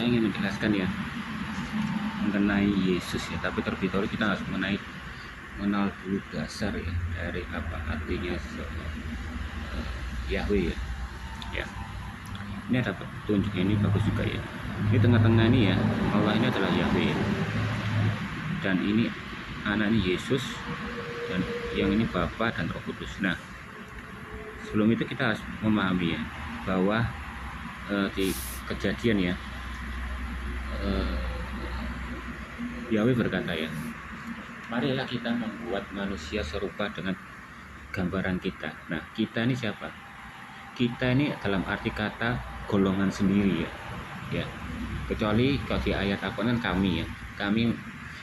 saya ingin menjelaskan ya mengenai Yesus ya, tapi terlebih dahulu kita harus mengenal dulu dasar ya dari apa artinya Yahweh ya. Ya, ini ada petunjuknya, ini bagus juga ya. Ini tengah-tengah ini ya, Allah ini adalah Yahweh ya. Dan ini anak ini Yesus, dan yang ini Bapa dan Roh Kudus. Nah, sebelum itu kita harus memahami ya bahwa di Kejadian ya, Yahweh berkata ya, marilah kita membuat manusia serupa dengan gambaran kita. Nah, kita ini siapa? Kita ini dalam arti kata golongan sendiri ya. Ya. Kecuali kalau di ayat apa kan kami ya. Kami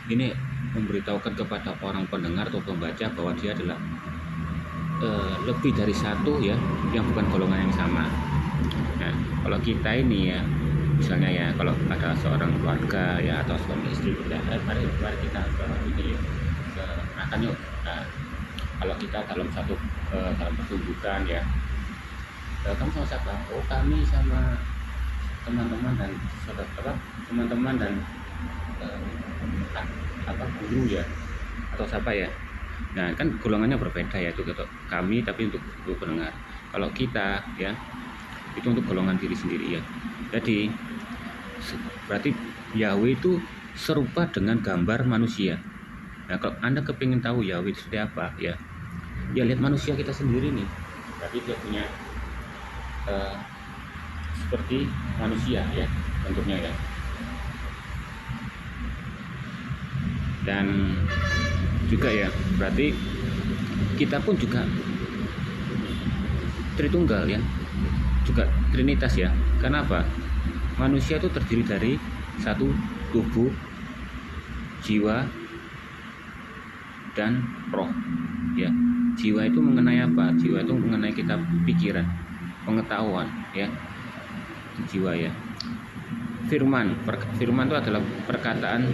ini memberitahukan kepada orang pendengar atau pembaca bahwa dia adalah lebih dari satu ya, yang bukan golongan yang sama. Nah, kalau kita ini ya, misalnya ya, kalau ada seorang keluarga ya atau suami istri kita, mari kita ini ya, makan yuk. Nah, kalau kita dalam satu dalam pertunjukan ya, kamu sama siapa? Oh, kami sama teman-teman dan saudara, teman-teman dan guru ya, atau siapa ya. Nah, kan golongannya berbeda ya, itu kami tapi untuk pendengar. Kalau kita ya, itu untuk golongan diri sendiri ya. Jadi berarti Yahweh itu serupa dengan gambar manusia. Nah, kalau Anda kepingin tahu Yahweh itu seperti apa ya, ya lihat manusia kita sendiri nih. Berarti dia punya seperti manusia ya bentuknya ya. Dan juga ya, berarti kita pun juga Tritunggal ya, juga Trinitas ya. Kenapa? Manusia itu terdiri dari satu tubuh, jiwa, dan roh ya. Jiwa itu mengenai apa? Jiwa itu mengenai kita pikiran, pengetahuan ya, jiwa ya. Firman itu adalah perkataan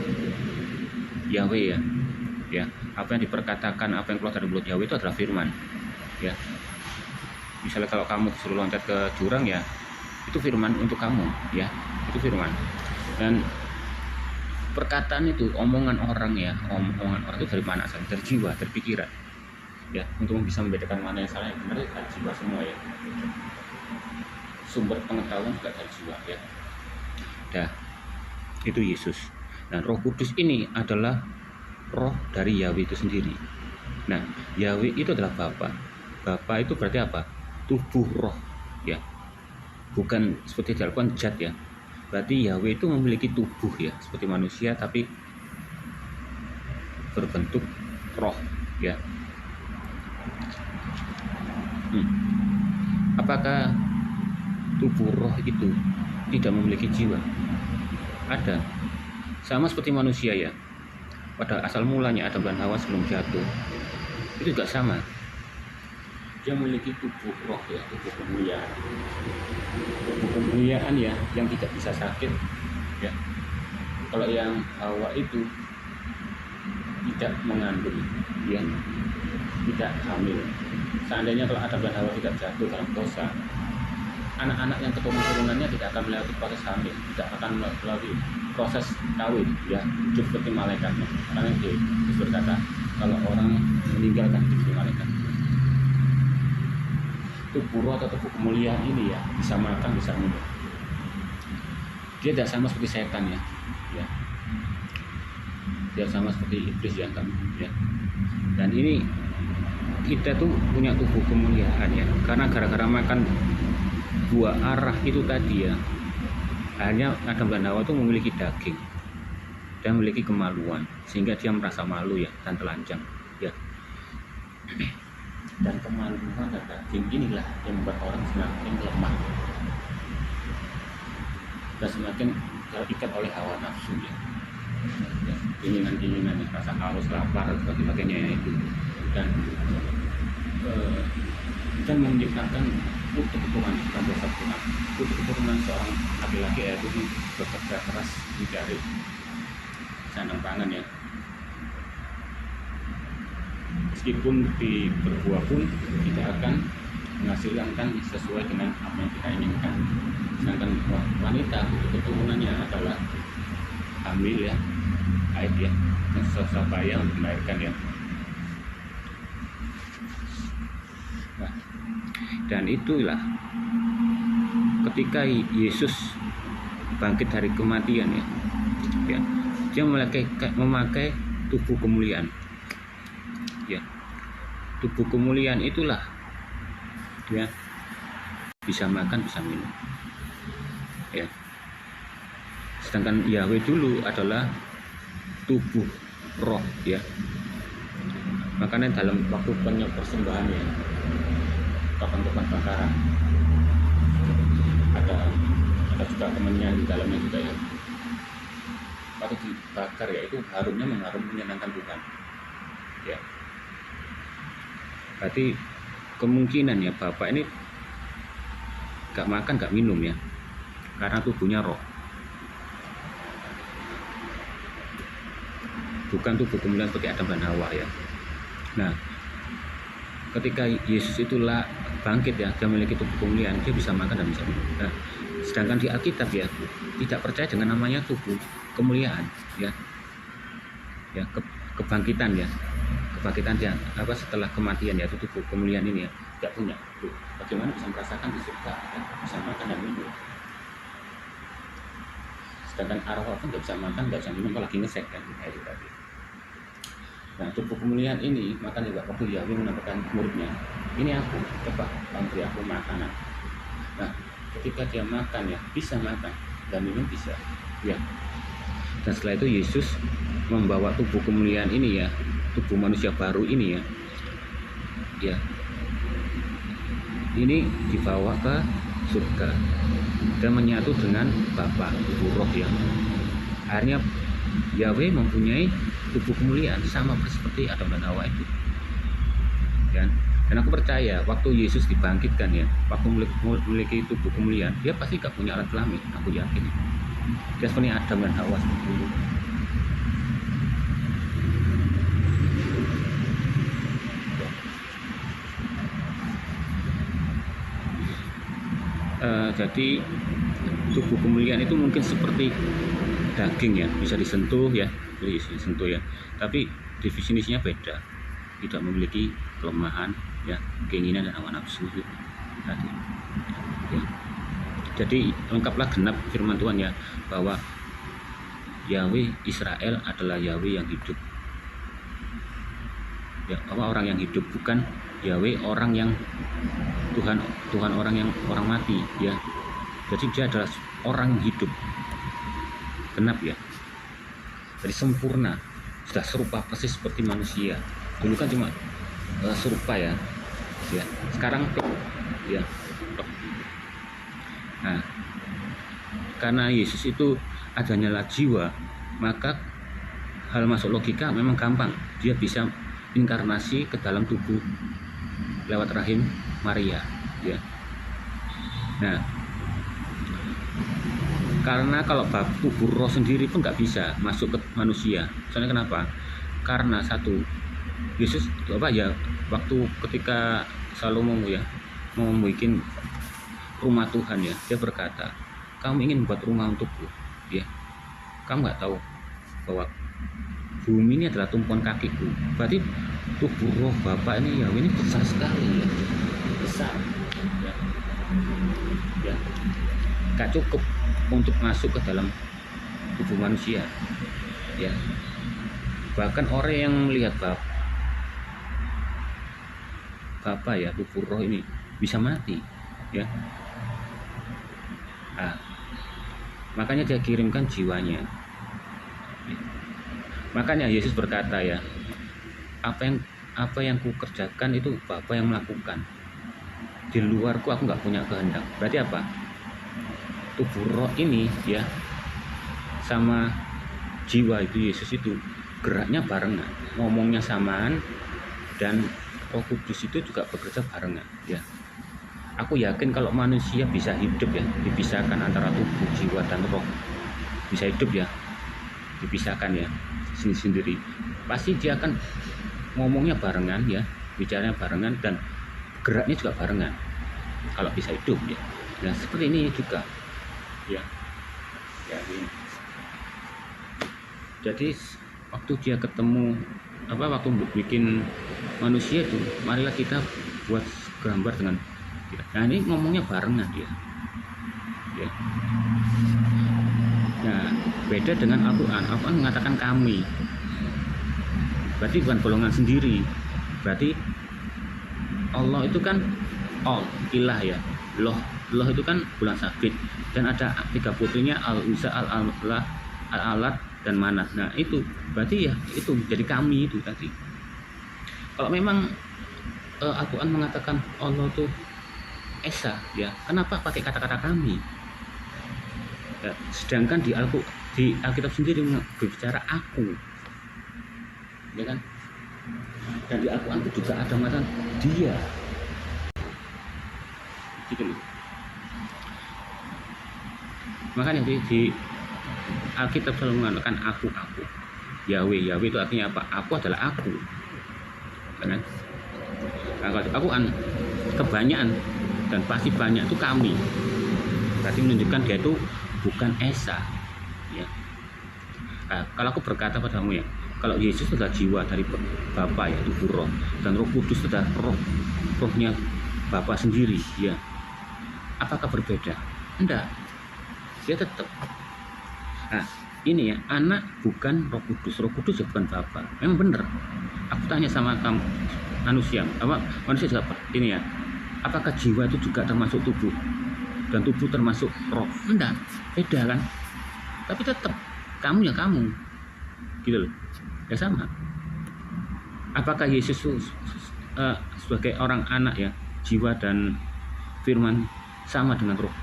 Yahweh ya. Apa yang diperkatakan, apa yang keluar dari mulut Yahweh itu adalah firman ya. Misalnya kalau kamu disuruh loncat ke jurang ya, itu firman untuk kamu ya, itu firman. Dan perkataan itu, omongan orang ya, omongan orang itu dari mana asalnya? Dari jiwa, dari pikiran ya. Untuk bisa membedakan mana yang salah yang benar itu dari jiwa semua ya. Sumber pengetahuan juga dari jiwa ya. Dah, itu Yesus. Nah, Roh Kudus ini adalah roh dari Yahweh itu sendiri. Nah, Yahweh itu adalah Bapa. Bapa itu berarti apa? Tubuh roh ya. Bukan seperti dilakukan zat ya. Berarti Yahweh itu memiliki tubuh ya, seperti manusia tapi berbentuk roh ya. Apakah tubuh roh itu tidak memiliki jiwa? Ada. Sama seperti manusia ya. Pada asal mulanya Adam dan Hawa sebelum jatuh, itu juga sama. Dia memiliki tubuh roh ya, tubuh kemuliaan. Tubuh kemuliaan ya, yang tidak bisa sakit ya. Kalau yang Hawa itu tidak mengandung ya, tidak hamil. Seandainya kalau Adam dan Hawa tidak jatuh dalam dosa, anak-anak yang keturunan-turunannya tidak akan melewati proses hamil, tidak akan melalui proses kawin ya, hidup seperti malaikatnya. Karena Yesus berkata kalau orang meninggalkan hidup seperti malaikat. Tubuh roh atau tubuh kemuliaan ini ya, bisa makan, bisa minum. Dia tidak sama seperti setan ya. Dia sama seperti iblis ya kan ya. Dan ini kita tuh punya tubuh kemuliaan ya, karena gara-gara makan buah arah itu tadi ya. Hanya Adam dan Hawa itu memiliki daging dan memiliki kemaluan, sehingga dia merasa malu ya dan telanjang ya. Dan kemaluan dan daging inilah yang membuat orang semakin lemah dan semakin terikat oleh hawa nafsu ya. Keinginan-keinginan, rasa haus, lapar, dan sebagainya itu, dan menciptakan untuk keturunan dosa Tuhan, untuk keturunan seorang laki-laki yaitu bekerja keras mencari sandang pangan ya. Meskipun berbuah pun tidak akan menghasilkan sesuai dengan apa yang kita inginkan. sedangkan wanita keturunannya adalah hamil ya, haid ya, yang susah payah untuk melahirkan ya. Nah, dan itulah ketika Yesus bangkit dari kematian ya, dia memakai tubuh kemuliaan ya. Tubuh kemuliaan itulah ya, bisa makan bisa minum ya. Sedangkan Yahweh dulu adalah tubuh roh ya. Makanya dalam waktu persembahan ya, topan-topan bakaran ada juga temannya di dalamnya juga ya. Waktu dibakar ya, itu harumnya mengharum menyenangkan Tuhan ya. Berarti kemungkinan ya Bapak ini gak makan gak minum ya, karena tubuhnya roh, bukan tubuh kemuliaan seperti Adam dan Hawa ya. Nah, ketika Yesus itulah bangkit ya, dia memiliki tubuh kemuliaan, dia bisa makan dan bisa minum. Nah, sedangkan di Alkitab ya tidak percaya dengan namanya tubuh kemuliaan ya, kebangkitan ya, kebangkitan dia setelah kematian ya, itu tubuh kemuliaan ini ya tidak punya. Bagaimana bisa merasakan di surga ya, bisa makan dan minum, sedangkan arwah pun nggak bisa makan nggak bisa minum, apalagi ngesek kan itu tadi. Nah, tubuh kemuliaan ini makanya waktu Yahweh menampakkan muridnya, ini aku, coba beri aku makanan. Nah, ketika dia makan ya bisa makan dan minum bisa ya. Dan setelah itu Yesus membawa tubuh kemuliaan ini ya, tubuh manusia baru ini ya, ini dibawa ke surga dan menyatu dengan Bapa, Ibu Roh ya. Akhirnya Yahweh mempunyai tubuh kemuliaan sama seperti Adam dan Hawa itu ya. Dan aku percaya waktu Yesus dibangkitkan ya, waktu memiliki tubuh kemuliaan, dia pasti gak punya alat kelamin, aku yakin. Dia seperti Adam dan Hawa seperti itu. Jadi tubuh kemuliaan itu mungkin seperti daging ya, bisa disentuh ya, disentuh ya, tapi definisinya beda, tidak memiliki kelemahan ya, keinginan dan hawa nafsu tadi ya. Jadi lengkaplah genap firman Tuhan ya, bahwa Yahweh Israel adalah Yahweh yang hidup ya, bahwa orang yang hidup, bukan Yahweh orang yang Tuhan orang mati ya. Jadi dia adalah orang yang hidup genap ya, jadi sempurna, sudah serupa persis seperti manusia. Dulu kan cuma serupa ya, sekarang ya. Nah, karena Yesus itu adanya jiwa, maka hal masuk logika memang gampang, dia bisa inkarnasi ke dalam tubuh lewat rahim Maria ya. Nah, karena kalau tubuh roh sendiri pun nggak bisa masuk ke manusia. Soalnya kenapa? Karena satu, Yesus waktu ketika Salomo ya mau membuat rumah Tuhan ya, dia berkata, kamu ingin membuat rumah untukku ya, kamu nggak tahu bahwa bumi ini adalah tumpuan kakiku. Berarti tubuh roh Bapa ini ya, ini besar sekali ya, besar ya, gak cukup untuk masuk ke dalam tubuh manusia ya. Bahkan orang yang melihat Bapa ya, tubuh roh ini bisa mati ya. Nah, makanya dia kirimkan jiwanya. Makanya Yesus berkata ya, apa yang ku kerjakan itu Bapa yang melakukan, di luarku aku nggak punya kehendak. Berarti apa? Tubuh roh ini ya sama jiwa itu, Yesus itu geraknya barengan, ngomongnya samaan, dan Roh Kudus itu juga bekerja barengan ya. Aku yakin kalau manusia bisa hidup ya, dipisahkan antara tubuh, jiwa dan roh, bisa hidup ya, dipisahkan ya sendiri, pasti dia akan ngomongnya barengan ya, bicaranya barengan, dan geraknya juga barengan kalau bisa hidup ya. Nah, seperti ini juga ya. Ya ini. Jadi waktu dia ketemu waktu bikin manusia itu, marilah kita buat gambar dengan kita. Nah ini ngomongnya barengan dia. Ya. Nah, beda dengan Al-Quran. Al-Quran mengatakan kami. Berarti bukan golongan sendiri. Berarti Allah itu kan ilah ya. Loh itu kan bulan sabit. Dan ada 3 putrinya Al-Uzza, Al-Alat, Al-Alat dan Manat. Nah itu berarti ya itu jadi kami itu tadi. Kalau memang Al-Quran mengatakan Allah itu Esa ya, kenapa pakai kata-kata kami? Ya, sedangkan di Alkitab sendiri berbicara aku, ya kan? Dan di Al-Quran itu juga ada mengatakan dia, gitu loh. Makanya di Alkitab selalu mengatakan aku. Yahweh itu artinya apa? Aku adalah aku, kan? Nah, kalau Al-Quran kebanyakan dan pasti banyak itu kami, berarti menunjukkan dia itu bukan Esa ya. Nah, kalau aku berkata padamu ya, kalau Yesus adalah jiwa dari Bapa yaitu Roh, dan Roh Kudus adalah rohnya Bapa sendiri ya, apakah berbeda? Enggak, dia tetap. Nah ini ya, anak bukan Roh Kudus ya bukan Bapa. Memang benar. Aku tanya sama kamu manusia juga ini ya, apakah jiwa itu juga termasuk tubuh dan tubuh termasuk roh? Enggak, beda kan? Tapi tetap kamu ya kamu, gitu loh. Ya sama. Apakah Yesus sebagai orang anak ya, jiwa dan firman sama dengan roh?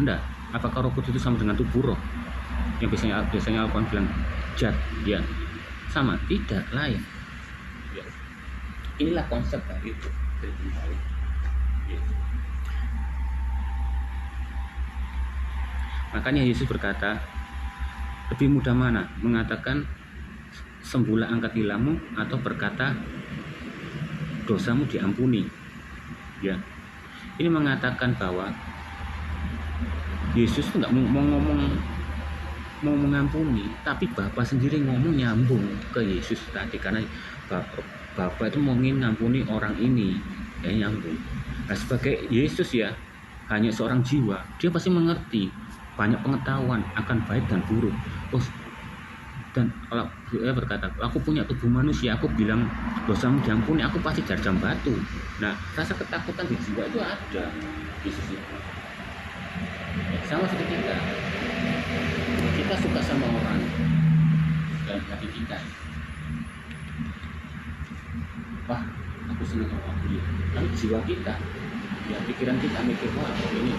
Enggak. Apakah Roh Kudus itu sama dengan tubuh roh? Yang biasanya Al-Quran bilang jad ya, sama? Tidak, lain ya. Inilah konsep dari itu. Ya. Makanya Yesus berkata, lebih mudah mana mengatakan sembuhlah angkat hilamu atau berkata dosamu diampuni ya. Ini mengatakan bahwa Yesus itu nggak mau mengampuni, tapi Bapa sendiri ngomong nyambung ke Yesus tadi, karena Bapa itu mau ngampuni orang ini ya, nyambung. Nah sebagai Yesus ya, hanya seorang jiwa, dia pasti mengerti, banyak pengetahuan akan baik dan buruk. Dan kalau dia berkata, aku punya tubuh manusia, aku bilang dosamu diampuni, aku pasti jarjam batu. Nah rasa ketakutan di jiwa itu ada Yesus ya. Sama seperti kita suka sama orang dalam hati kita, wah aku senang sama dia, tapi jiwa kita ya, pikiran kita mikir, wah ini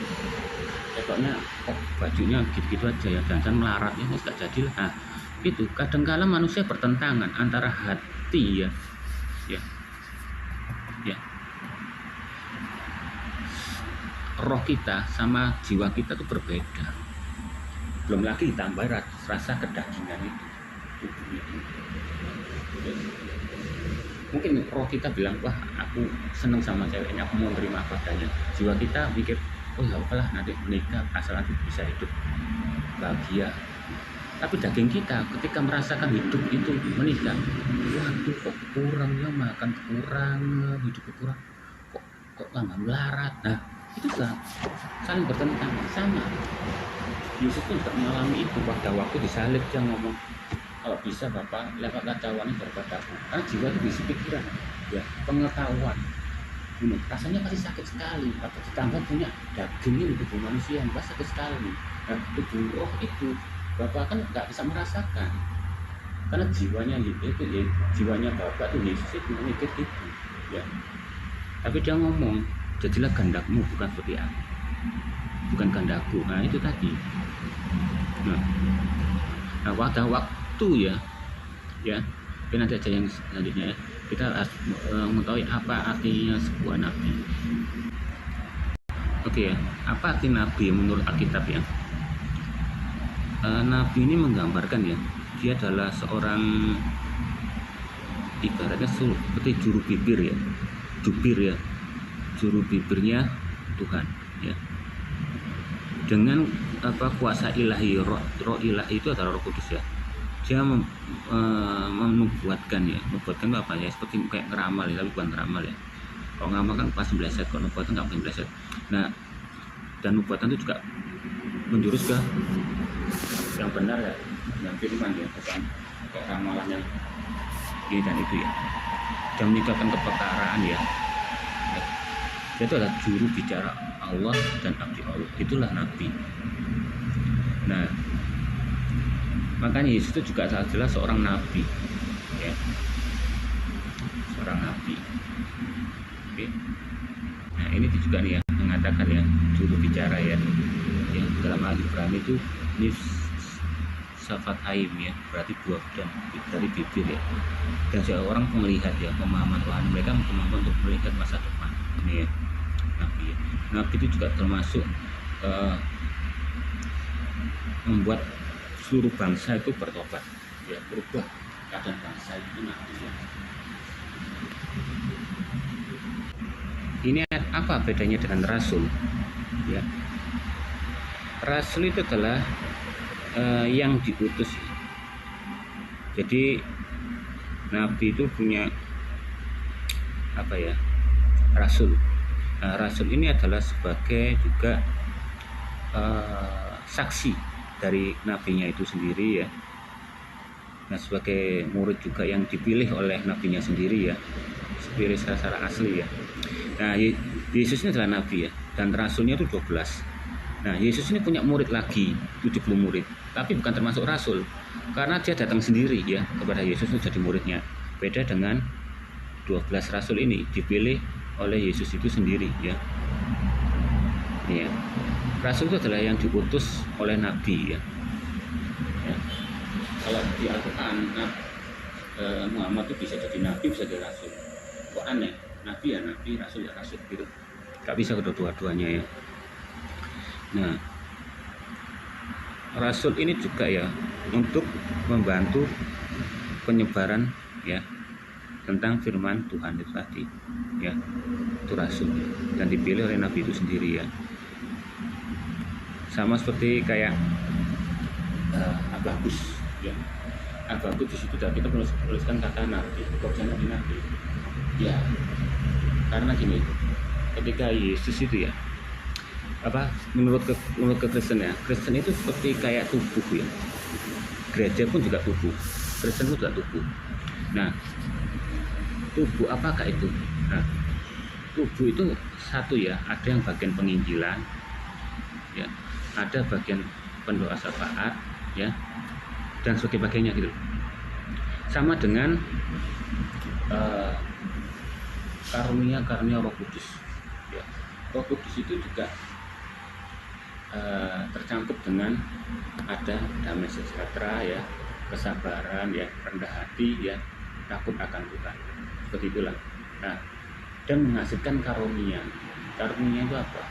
pokoknya bajunya gitu-gitu aja ya, dan melarat ya, nggak jadi lah. Nah itu kadang-kala manusia bertentangan antara hati ya roh kita sama jiwa kita tuh berbeda. Belum lagi ditambah rasa kedagingan itu, tubuh itu. Mungkin roh kita bilang, wah aku seneng sama ceweknya, aku mau terima apa adanya. Jiwa kita mikir, oh ya apalah, nanti menikah asal nanti bisa hidup bahagia. Tapi daging kita ketika merasakan hidup itu menikah, waduh kok kurang ya, makan kurang, hidup kurang, kok tambah melarat. Nah itu kan saling bertentangan. Sama Yesus pun juga mengalami itu pada waktu disalib. Dia ngomong, kalau bisa Bapak lewatlah cawannya daripada-Aku, karena jiwa itu diisi pikiran ya, pengetahuan rasanya pasti sakit sekali. Atau ditambah punya dagingnya di tubuh manusia yang pasti sakit sekali. Nah tubuh roh itu Bapak kan nggak bisa merasakan, karena jiwanya itu ya, jiwanya Bapak itu Yesus itu mikir itu ya. Tapi dia ngomong, jadilah kehendakmu bukan seperti aku, bukan kehendakku. Nah itu tadi. Nah pada waktu ya nanti aja yang selanjutnya ya, kita harus mengetahui apa artinya sebuah nabi. Oke ya, apa arti nabi menurut Alkitab ya? Nabi ini menggambarkan ya, dia adalah seorang ibaratnya seperti juru bibir ya, juru bibirnya Tuhan ya. Dengan kuasa ilahi, roh ilahi itu adalah Roh Kudus ya. Dia membuatkan ya, membuatkan itu apa ya, seperti kayak ngeramal ya, tapi bukan ngeramal ya. Kalau ngeramal kan pasti meleset, kalau nubuatan nggak mungkin meleset. Nah, dan nubuatan itu juga menjurus ke yang benar ya, yang firman ya, bukan kayak ramalan yang ini dan itu ya. Dan meningkatkan kepekaan ya. Itu adalah juru bicara Allah dan abdi Allah, itulah nabi. Nah, makanya Yesus itu juga adalah seorang nabi ya, seorang nabi. Oke. Nah, ini juga nih ya mengatakan ya juru bicara ya, yang dalam Al Ibrani itu Safat Haim ya, berarti buah dan dari bibir ya. Dan seorang melihat ya, pemahaman Tuhan mereka kemampuan untuk melihat masa depan. Ini ya, nabi ya. Nabi itu juga termasuk membuat seluruh bangsa itu bertobat ya, berubah keadaan bangsa itu nabi ya. Ini apa bedanya dengan rasul ya? Rasul itu adalah yang diutus. Jadi nabi itu punya apa ya, rasul. Nah, rasul ini adalah sebagai juga saksi dari nabinya itu sendiri ya. Nah, sebagai murid juga yang dipilih oleh nabinya sendiri ya, dipilih secara asli ya. Nah, Yesus ini adalah nabi ya, dan rasulnya itu 12. Nah, Yesus ini punya murid lagi 70 murid, tapi bukan termasuk rasul karena dia datang sendiri ya kepada Yesus itu jadi muridnya. Beda dengan 12 rasul ini dipilih oleh Yesus itu sendiri ya. Ya. Rasul itu adalah yang diutus oleh nabi ya. Ya. Kalau di Al-Quran Muhammad itu bisa jadi nabi, bisa jadi rasul. Kok aneh? Nabi ya nabi, rasul ya rasul gitu. Gak bisa kedua-duanya ya. Nah, rasul ini juga ya untuk membantu penyebaran ya tentang firman Tuhan itu tadi ya, itu rasul dan dipilih oleh nabi itu sendiri ya. Sama seperti kayak Agabus ya. Agabus di situ kita tuliskan kata nabi, kok jangan nabi ya, karena gini, ketika Yesus itu ya apa, menurut Kristen ya, Kristen itu seperti kayak tubuh ya, gereja pun juga tubuh, Kristen pun juga tubuh. Nah, tubuh apakah itu? Nah, tubuh itu satu ya, ada yang bagian penginjilan ya, ada bagian pendoa syafaat ya, dan sebagainya gitu. Sama dengan karunia Roh Kudus ya. Roh Kudus itu juga tercampur dengan ada damai sejahtera ya, kesabaran ya, rendah hati ya, takut akan Tuhan, seperti itulah. Nah, dan menghasilkan karunia. Karunia itu apa?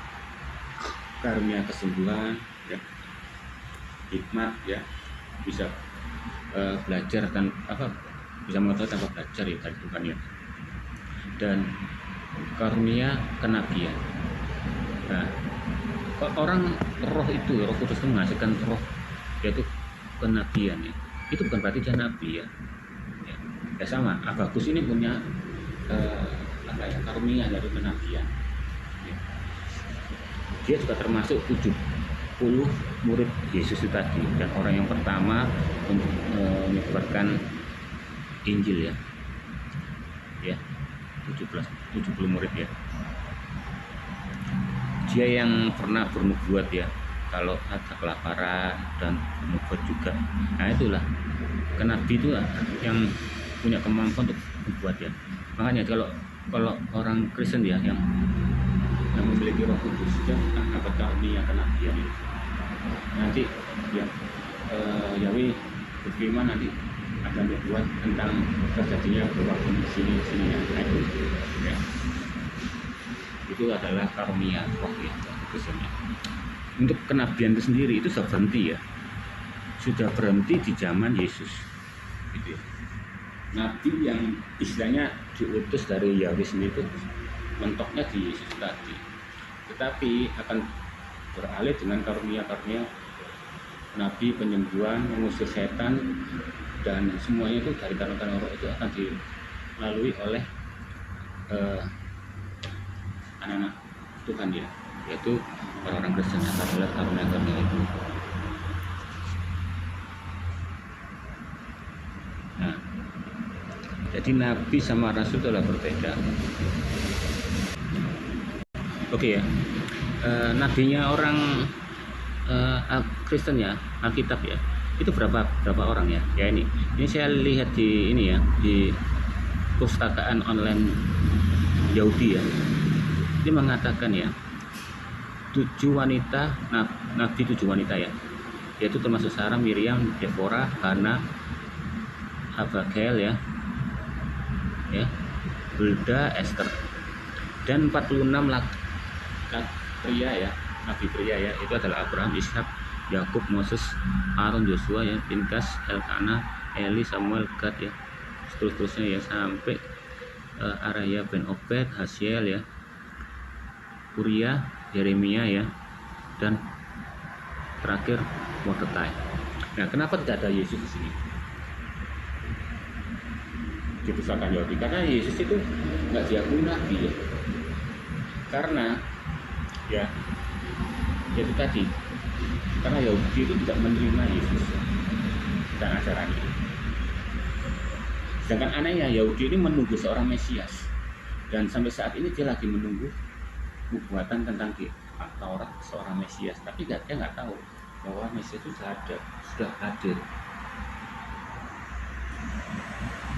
Karunia kesembuhan ya, hikmat ya, bisa belajar dan apa, bisa mengetahui tanpa belajar ya dari Tuhan ya, dan karunia kenabian. Nah, orang roh itu, Roh Kudus itu menghasilkan roh, yaitu kenabian ya. Itu bukan berarti dia nabi ya. Ya sama, Agabus ini punya apa ya, karunia dari kenabian. Ya. Dia juga termasuk 70 murid Yesus itu tadi, dan orang yang pertama untuk menyebarkan Injil ya. Ya, 70 murid ya. Dia yang pernah bernubuat ya, kalau ada kelaparan dan bernubuat juga. Nah, itulah kenabi itu yang punya kemampuan untuk membuat ya. Makanya kalau orang Kristen ya yang memiliki Roh Kudus, dia dapat karunia kenabian ya. Nanti ya Yahweh berfirman, nanti akan dibuat tentang terjadinya berwaktu di sini ya. Nah, itu ya. Itu adalah karunia roh ya, Kristennya. Untuk kenabian itu sendiri itu sudah berhenti ya, sudah berhenti di zaman Yesus gitu ya. Nabi yang istilahnya diutus dari Yahweh sendiri itu mentoknya di Yesus tadi, tetapi akan beralih dengan karunia-karunia nabi penyembuhan, mengusir setan, dan semuanya itu dari karunia roh itu akan dilalui oleh anak-anak Tuhan ya, yaitu orang-orang Kristen yang adalah karunia itu. Nah, jadi nabi sama rasul itu adalah berbeda. Oke ya, nabinya orang Kristen ya, Alkitab ya, itu berapa orang ya? Ya ini saya lihat di ini ya, di pustakaan online Yahudi ya. Ini mengatakan ya, 7 wanita, nabi 7 wanita ya, yaitu termasuk Sarah, Miriam, Deborah, Hana, Abigail ya, Hulda, Esther, dan 46 pria ya, nabi pria ya, itu adalah Abraham, Ishak, Yakub, Moses, Aaron, Yosua ya, Pinkas, Elkana, Eli, Samuel, Gad ya, seterusnya ya, sampai Araya bin Obed, Hasiel ya, Uria, Yeremia ya, dan terakhir Mordekai. Nah, kenapa tidak ada Yesus di sini? Dipusatkan Yahudi, karena Yesus itu nggak diakui nabi ya. Karena ya itu tadi, karena Yahudi itu tidak menerima Yesus dan ajarannya. Sedangkan anehnya Yahudi ini menunggu seorang Mesias, dan sampai saat ini dia lagi menunggu nubuatan tentang di Taurat seorang Mesias, tapi dia nggak tahu bahwa Mesias itu sudah hadir.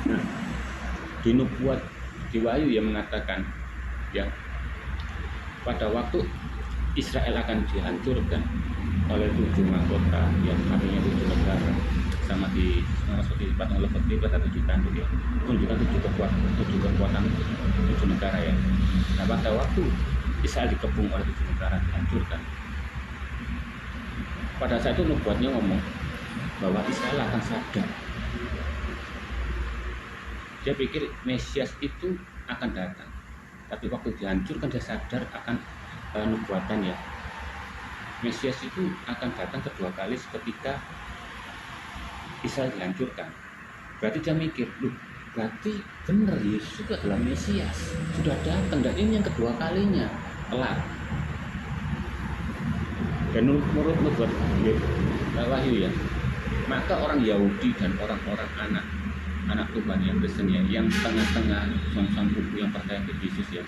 Nah, di nubuat di Wahyu yang mengatakan ya, pada waktu Israel akan dihancurkan oleh 7 mahkota yang artinya 7 negara, sama seperti patung lepeti pada 7 tanduk ya, menunjukkan 7 kekuatan 7 negara ya. Nah, pada waktu Israel dikepung oleh 7 negara, dihancurkan, pada saat itu nubuatnya ngomong bahwa Israel akan sadar. Dia pikir Mesias itu akan datang, tapi waktu dihancurkan dia sadar akan nubuatan ya, Mesias itu akan datang kedua kali ketika Israel dihancurkan. Berarti dia mikir, loh, berarti benar Yesus itu adalah Mesias, sudah datang, dan ini yang kedua kalinya kelar. Dan menurut nubuat Wahyu ya, maka orang Yahudi dan orang-orang anak Tuhan yang Kristen ya, yang tengah-tengah sang buku yang percaya ke Yesus ya,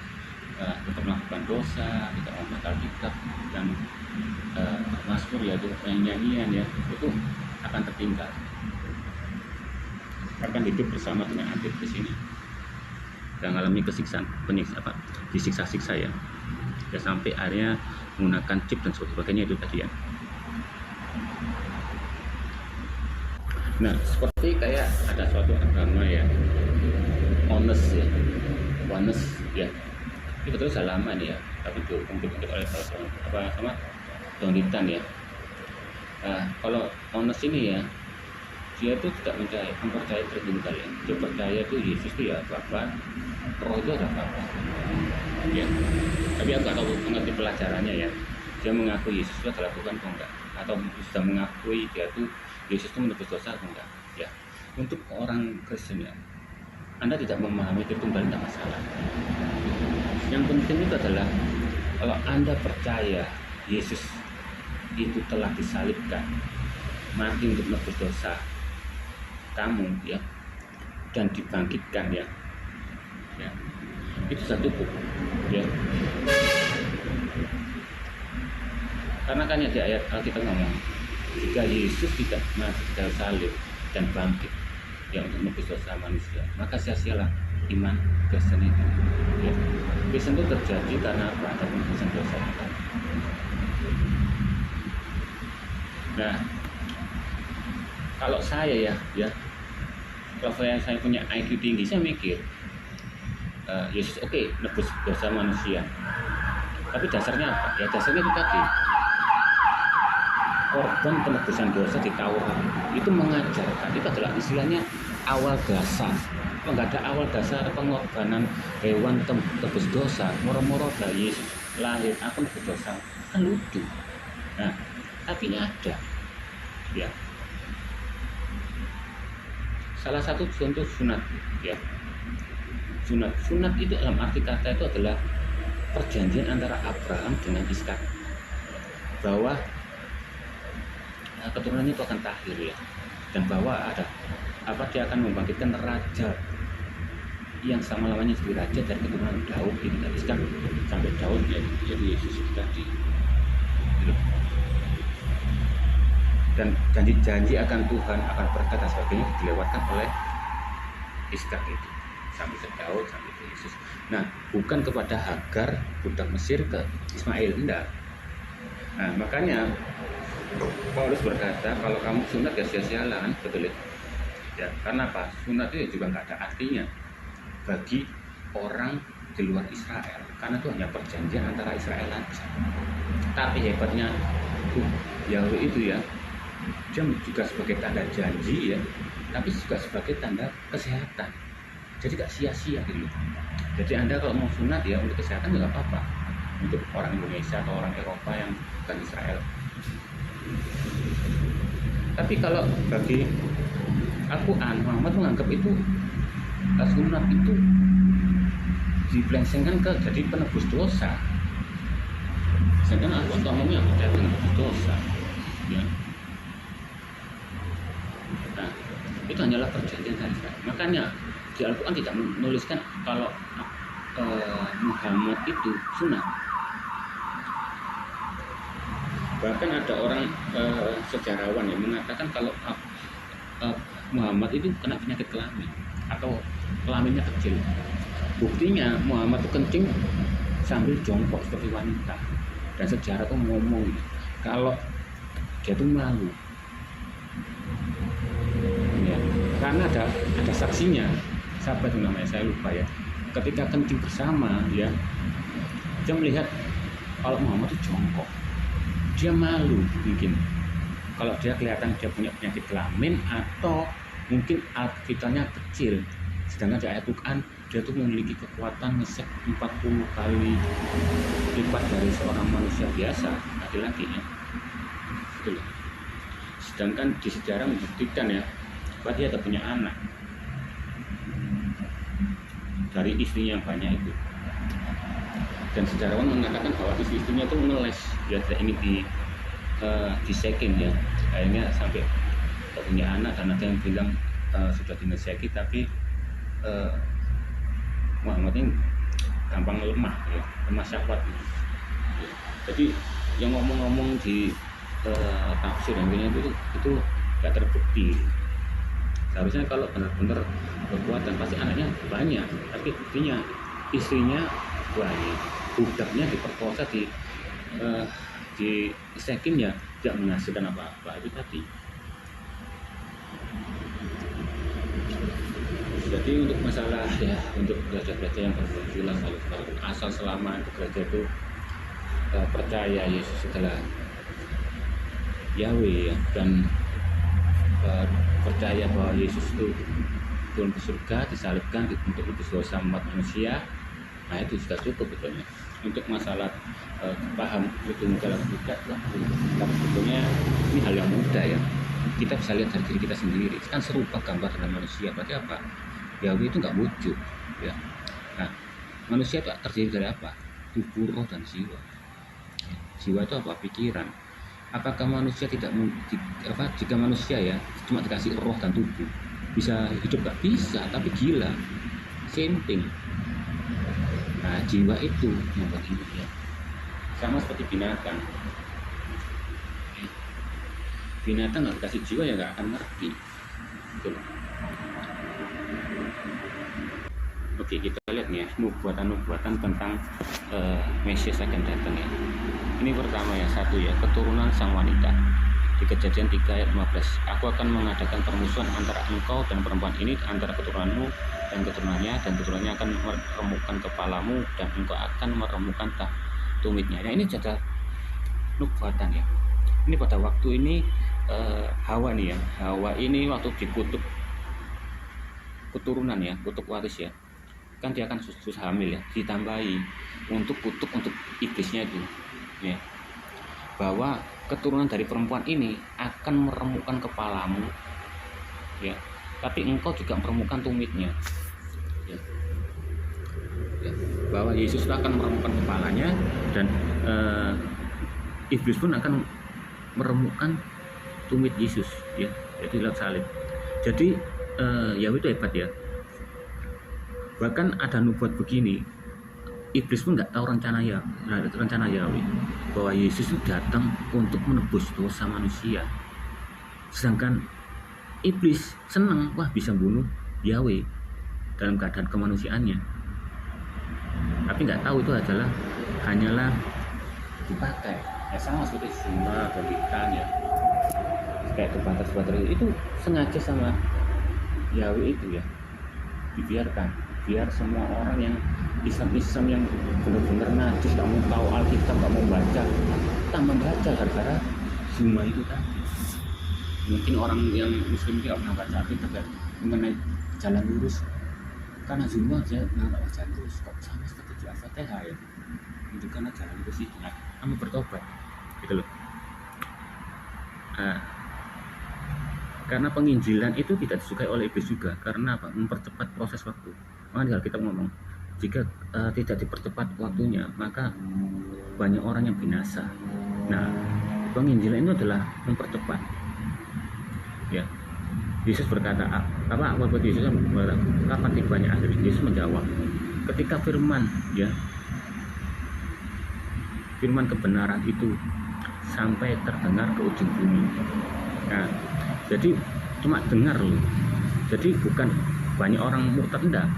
tetap melakukan dosa, tidak membaca Alkitab, dan Mazmur ya, itu nyanyian ya, itu akan tertinggal, akan hidup bersama dengan antikris ini dan mengalami kesiksaan, disiksa-siksa ya, sampai akhirnya menggunakan chip dan sebagainya itu tadi ya. Nah, seperti kayak ada suatu agama ya, oneness ya, ini betul sudah lama nih ya, tapi dibentuk oleh sama Donitan ya. Kalau oneness ini ya, dia itu tidak mempercayai Tritunggal ya. Dia percaya itu Yesus itu ya Bapa, Roh itu ada Bapa ya. Tapi aku nggak tahu mengerti pelajarannya ya. Dia mengaku Yesus itu adalah Tuhan atau enggak, atau sudah mengakui dia itu Yesus itu menebus dosa atau enggak ya. Untuk orang Kristen ya, Anda tidak memahami Tritunggal tidak masalah. Yang penting itu adalah kalau Anda percaya Yesus itu telah disalibkan, mati untuk menebus dosa kamu ya, dan dibangkitkan ya, itu sudah cukup ya. Karena kan ya di ayat Alkitab ngomong, jika Yesus tidak mati di salib dan bangkit ya untuk menebus dosa manusia, maka sia-sialah iman Kristen itu ya. Kristen itu terjadi karena apa? Ada penebusan dosa kita. Nah, kalau saya ya, kalau saya punya IQ tinggi, saya mikir Yesus oke, nebus dosa manusia, tapi dasarnya apa? Ya dasarnya itu tadi, korban penebusan dosa di Taurat itu mengajarkan, itu adalah istilahnya awal dasar. Kalau nggak ada awal dasar pengorbanan hewan tebus dosa, moro-moro dari Yesus lahir aku nebus dosa, kan lucu. Nah, tapi ini ada ya. Salah satu contoh sunat ya. Sunat itu dalam arti kata itu adalah perjanjian antara Abraham dengan Ishak bahwa keturunannya itu akan tahir ya, dan bahwa dia akan membangkitkan raja yang sama lamanya jadi raja dari keturunan Daud ini, dari Ishak sampai Daud ya, jadi Yesus itu tadi. Dan janji-janji akan Tuhan, akan berkat dan sebagainya dilewatkan oleh Ishak itu sampai ke Daud, sampai ke Yesus. Nah, bukan kepada Hagar budak Mesir ke Ismail, enggak. Nah, makanya Paulus berkata kalau kamu sunat ya sia-sialah, kan, betul ya. Karena apa? Sunat itu juga nggak ada artinya bagi orang di luar Israel, karena itu hanya perjanjian antara Israel saja. Tapi hebatnya Yahweh itu ya, dia juga sebagai tanda janji ya, tapi juga sebagai tanda kesehatan. Jadi gak sia-sia gitu. Jadi Anda kalau mau sunat ya untuk kesehatan nggak apa-apa, untuk orang Indonesia atau orang Eropa yang bukan Israel. Tapi kalau bagi Al-Quran, Muhammad menganggap itu sunat itu dipelengsengkan ke jadi penebus dosa. Sedangkan Al-Quran umumnya tidak penebus dosa ya. Nah, itu hanyalah perjanjian saja. Makanya di Al-Quran tidak menuliskan kalau Muhammad itu sunat. Bahkan ada orang sejarawan yang mengatakan kalau Muhammad itu kena penyakit kelamin atau kelaminnya kecil. Buktinya Muhammad itu kencing sambil jongkok seperti wanita. Dan sejarah itu ngomong kalau dia itu malu. Ya, karena ada saksinya. Siapa itu namanya, saya lupa ya. Ketika kencing bersama ya, dia melihat kalau Muhammad itu jongkok, dia malu mungkin kalau dia kelihatan dia punya penyakit kelamin atau mungkin vitalnya kecil. Sedangkan di ayat Quran dia tuh memiliki kekuatan ngesek 40 kali lipat dari seorang manusia biasa laki-lakinya. Betul. Sedangkan di sejarah membuktikan ya, bahwa dia ada punya anak dari istrinya yang banyak itu. Dan sejarawan mengatakan bahwa istrinya itu ngeles ya, ini disekin ya, akhirnya sampai punya anak. Dan ada yang bilang sudah dineseki tapi Muhammad ini gampang lemah ya, lemah syahwat gitu. Jadi yang ngomong-ngomong di tafsir dan itu nggak terbukti. Seharusnya kalau benar-benar berkuatan pasti anaknya banyak, tapi buktinya istrinya banyak, budaknya diperkosa, di sekin ya, tidak menghasilkan apa-apa. Itu tadi. Jadi untuk masalah ya, untuk gereja-gereja yang bermunculan lalu asal selama gereja itu percaya Yesus adalah Yahweh ya, dan percaya bahwa Yesus itu turun ke surga, disalibkan untuk menebus dosa umat manusia. Nah itu sudah cukup betulnya. Untuk masalah paham itu dalam juga, sebetulnya ini hal yang mudah ya. Kita bisa lihat dari diri kita sendiri. Kan serupa gambar dengan manusia. Berarti apa? Yahweh itu nggak wujud ya. Nah manusia itu terdiri dari apa? Tubuh, roh, dan jiwa. Jiwa itu apa? Pikiran. Apakah manusia jika manusia ya cuma dikasih roh dan tubuh bisa hidup? Gak bisa, tapi gila, sinting. Nah jiwa itu yang buat hidup ya, sama seperti binatang. Binatang nggak dikasih jiwa ya nggak akan ngerti. Betul. Oke, kita lihat nih ya, nubuatan tentang Mesias akan datang ya. Ini pertama ya, satu ya, keturunan sang wanita. Di Kejadian 3 ayat 15, aku akan mengadakan permusuhan antara engkau dan perempuan ini, antara keturunanmu dan keturunannya, dan keturunannya akan meremukkan kepalamu dan engkau akan meremukkan tumitnya. Nah ini jadwal nubuatan ya. Ini pada waktu ini Hawa nih ya, Hawa ini waktu dikutuk keturunan ya, kutuk waris ya, kan dia akan hamil ya, ditambahi untuk kutuk untuk iblisnya itu ya. bahwa keturunan dari perempuan ini akan meremukkan kepalamu, ya, tapi engkau juga meremukkan tumitnya, ya. Ya, bahwa Yesus akan meremukkan kepalanya dan iblis pun akan meremukkan tumit Yesus, ya, jadi lewat salib. Jadi Yahweh itu hebat ya. Bahkan ada nubuat begini, iblis pun nggak tahu rencana Yahweh bahwa Yesus itu datang untuk menebus dosa manusia. Sedangkan iblis senang, wah bisa bunuh Yahweh dalam keadaan kemanusiaannya. Tapi nggak tahu itu hanyalah dipakai. Ya sama seperti zina, pembibitan ya. Kayak terbantah itu sengaja sama Yahweh itu ya, dibiarkan biar semua orang yang Islam yang benar-benar najis, gak mau tahu Alkitab, gak mau baca, tambah baca gara-gara zina itu tadi. Mungkin orang yang Muslim tidak pernah baca Alkitab ya, mengenai jalan lurus, karena zina dia nggak baca terus, kok sama seperti di Al-Fatihah ya, itu karena jalan lurus itu, nah, kamu bertobat, gitu loh. Karena penginjilan itu tidak disukai oleh iblis juga, karena apa? Mempercepat proses waktu. Makanya kita ngomong, jika tidak dipercepat waktunya, maka banyak orang yang binasa. Nah, penginjilan itu adalah mempercepat. Ya, Yesus berkata, buat Yesus berkata, kapan tibanya akhir? Yesus menjawab, ketika firman kebenaran itu sampai terdengar ke ujung bumi. Nah, jadi cuma dengar loh. Jadi bukan banyak orang murtad, enggak.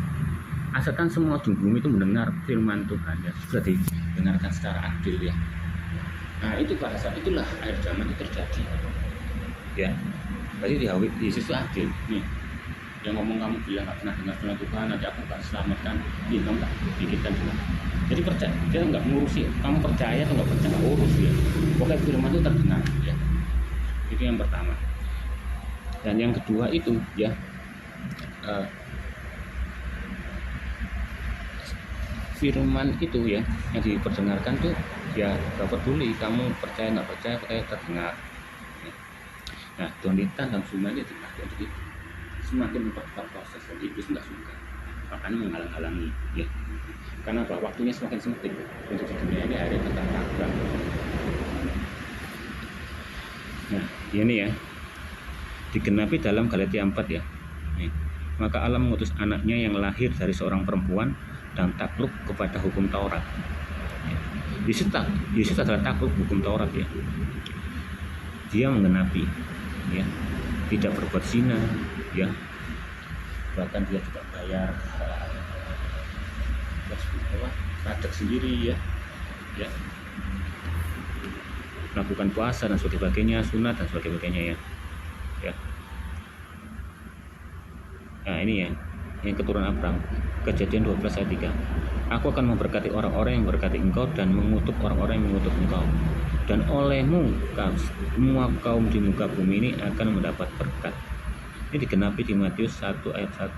Asalkan semua ujung bumi itu mendengar firman Tuhan ya, sudah didengarkan secara adil ya. Nah, itu pada saat itulah akhir zaman itu terjadi. Ya. Berarti Yesus itu adil. Nih, yang ngomong kamu bilang nggak pernah dengar firman Tuhan, nanti aku nggak selamatkan, ini kamu nggak pikirkan juga. Jadi percaya, dia nggak ngurusi. Kamu percaya atau nggak percaya, nggak urus ya. Pokoknya firman itu terdengar ya. Itu yang pertama. Dan yang kedua itu ya, firman itu ya yang diperdengarkan tuh ya gak peduli kamu percaya nggak percaya, pokoknya terdengar. Nah, donita dan semuanya dipakai untuk itu, semakin mempercepat proses, dan iblis nggak suka, makanya menghalang-halangi ya. Karena apa? Waktunya semakin sempit untuk di dunia ini, akhirnya tentang tabrak. Nah, ini ya digenapi dalam Galatia 4 ya. Nih. Maka Allah mengutus anaknya yang lahir dari seorang perempuan dan takluk kepada hukum Taurat. Yesus adalah takluk hukum Taurat ya. Dia menggenapi ya, tidak berbuat zina ya. Bahkan dia tidak bayar pajak sendiri ya. Melakukan puasa dan sebagainya, sunat dan sebagainya ya. Nah, ini ya, yang keturunan Abraham. Kejadian 12 ayat 3. Aku akan memberkati orang-orang yang memberkati engkau dan mengutuk orang-orang yang mengutuk engkau. Dan olehmu semua kaum di muka bumi ini akan mendapat berkat. Ini digenapi di Matius 1 ayat 1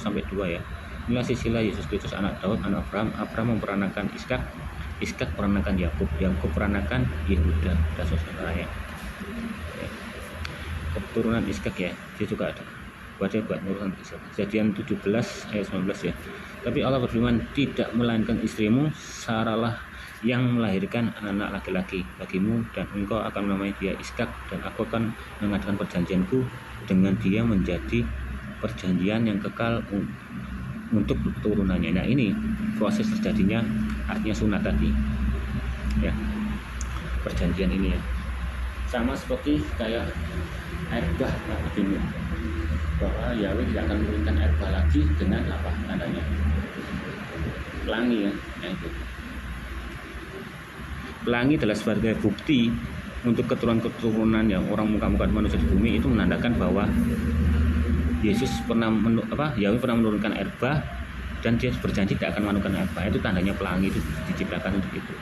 sampai 2 ya. Inilah sisilah Yesus Kristus, anak Daud, anak Abraham. Abraham memperanakan Ishak, Ishak peranakan Yakub, Yakub peranakan Yehuda dan saudara ya. Keturunan Ishak ya, dia juga ada buat urusan Ishak. Kejadian 17 ayat 19 ya. Tapi Allah berfirman, tidak melainkan istrimu Saralah yang melahirkan anak laki-laki bagimu, dan engkau akan menamai dia Ishak, dan aku akan mengadakan perjanjianku dengan dia menjadi perjanjian yang kekal untuk keturunannya. Nah, ini proses terjadinya artinya sunat tadi ya, perjanjian ini ya, sama seperti kayak air bah begini, bahwa Yahweh tidak akan menurunkan air bah lagi dengan apa tandanya, pelangi ya. Nah, itu pelangi adalah sebagai bukti untuk keturunan yang orang muka-muka manusia di bumi, itu menandakan bahwa Yesus Yahweh pernah menurunkan air bah, dan dia berjanji tidak akan menurunkan air bah. Itu tandanya pelangi itu diciptakan untuk itu.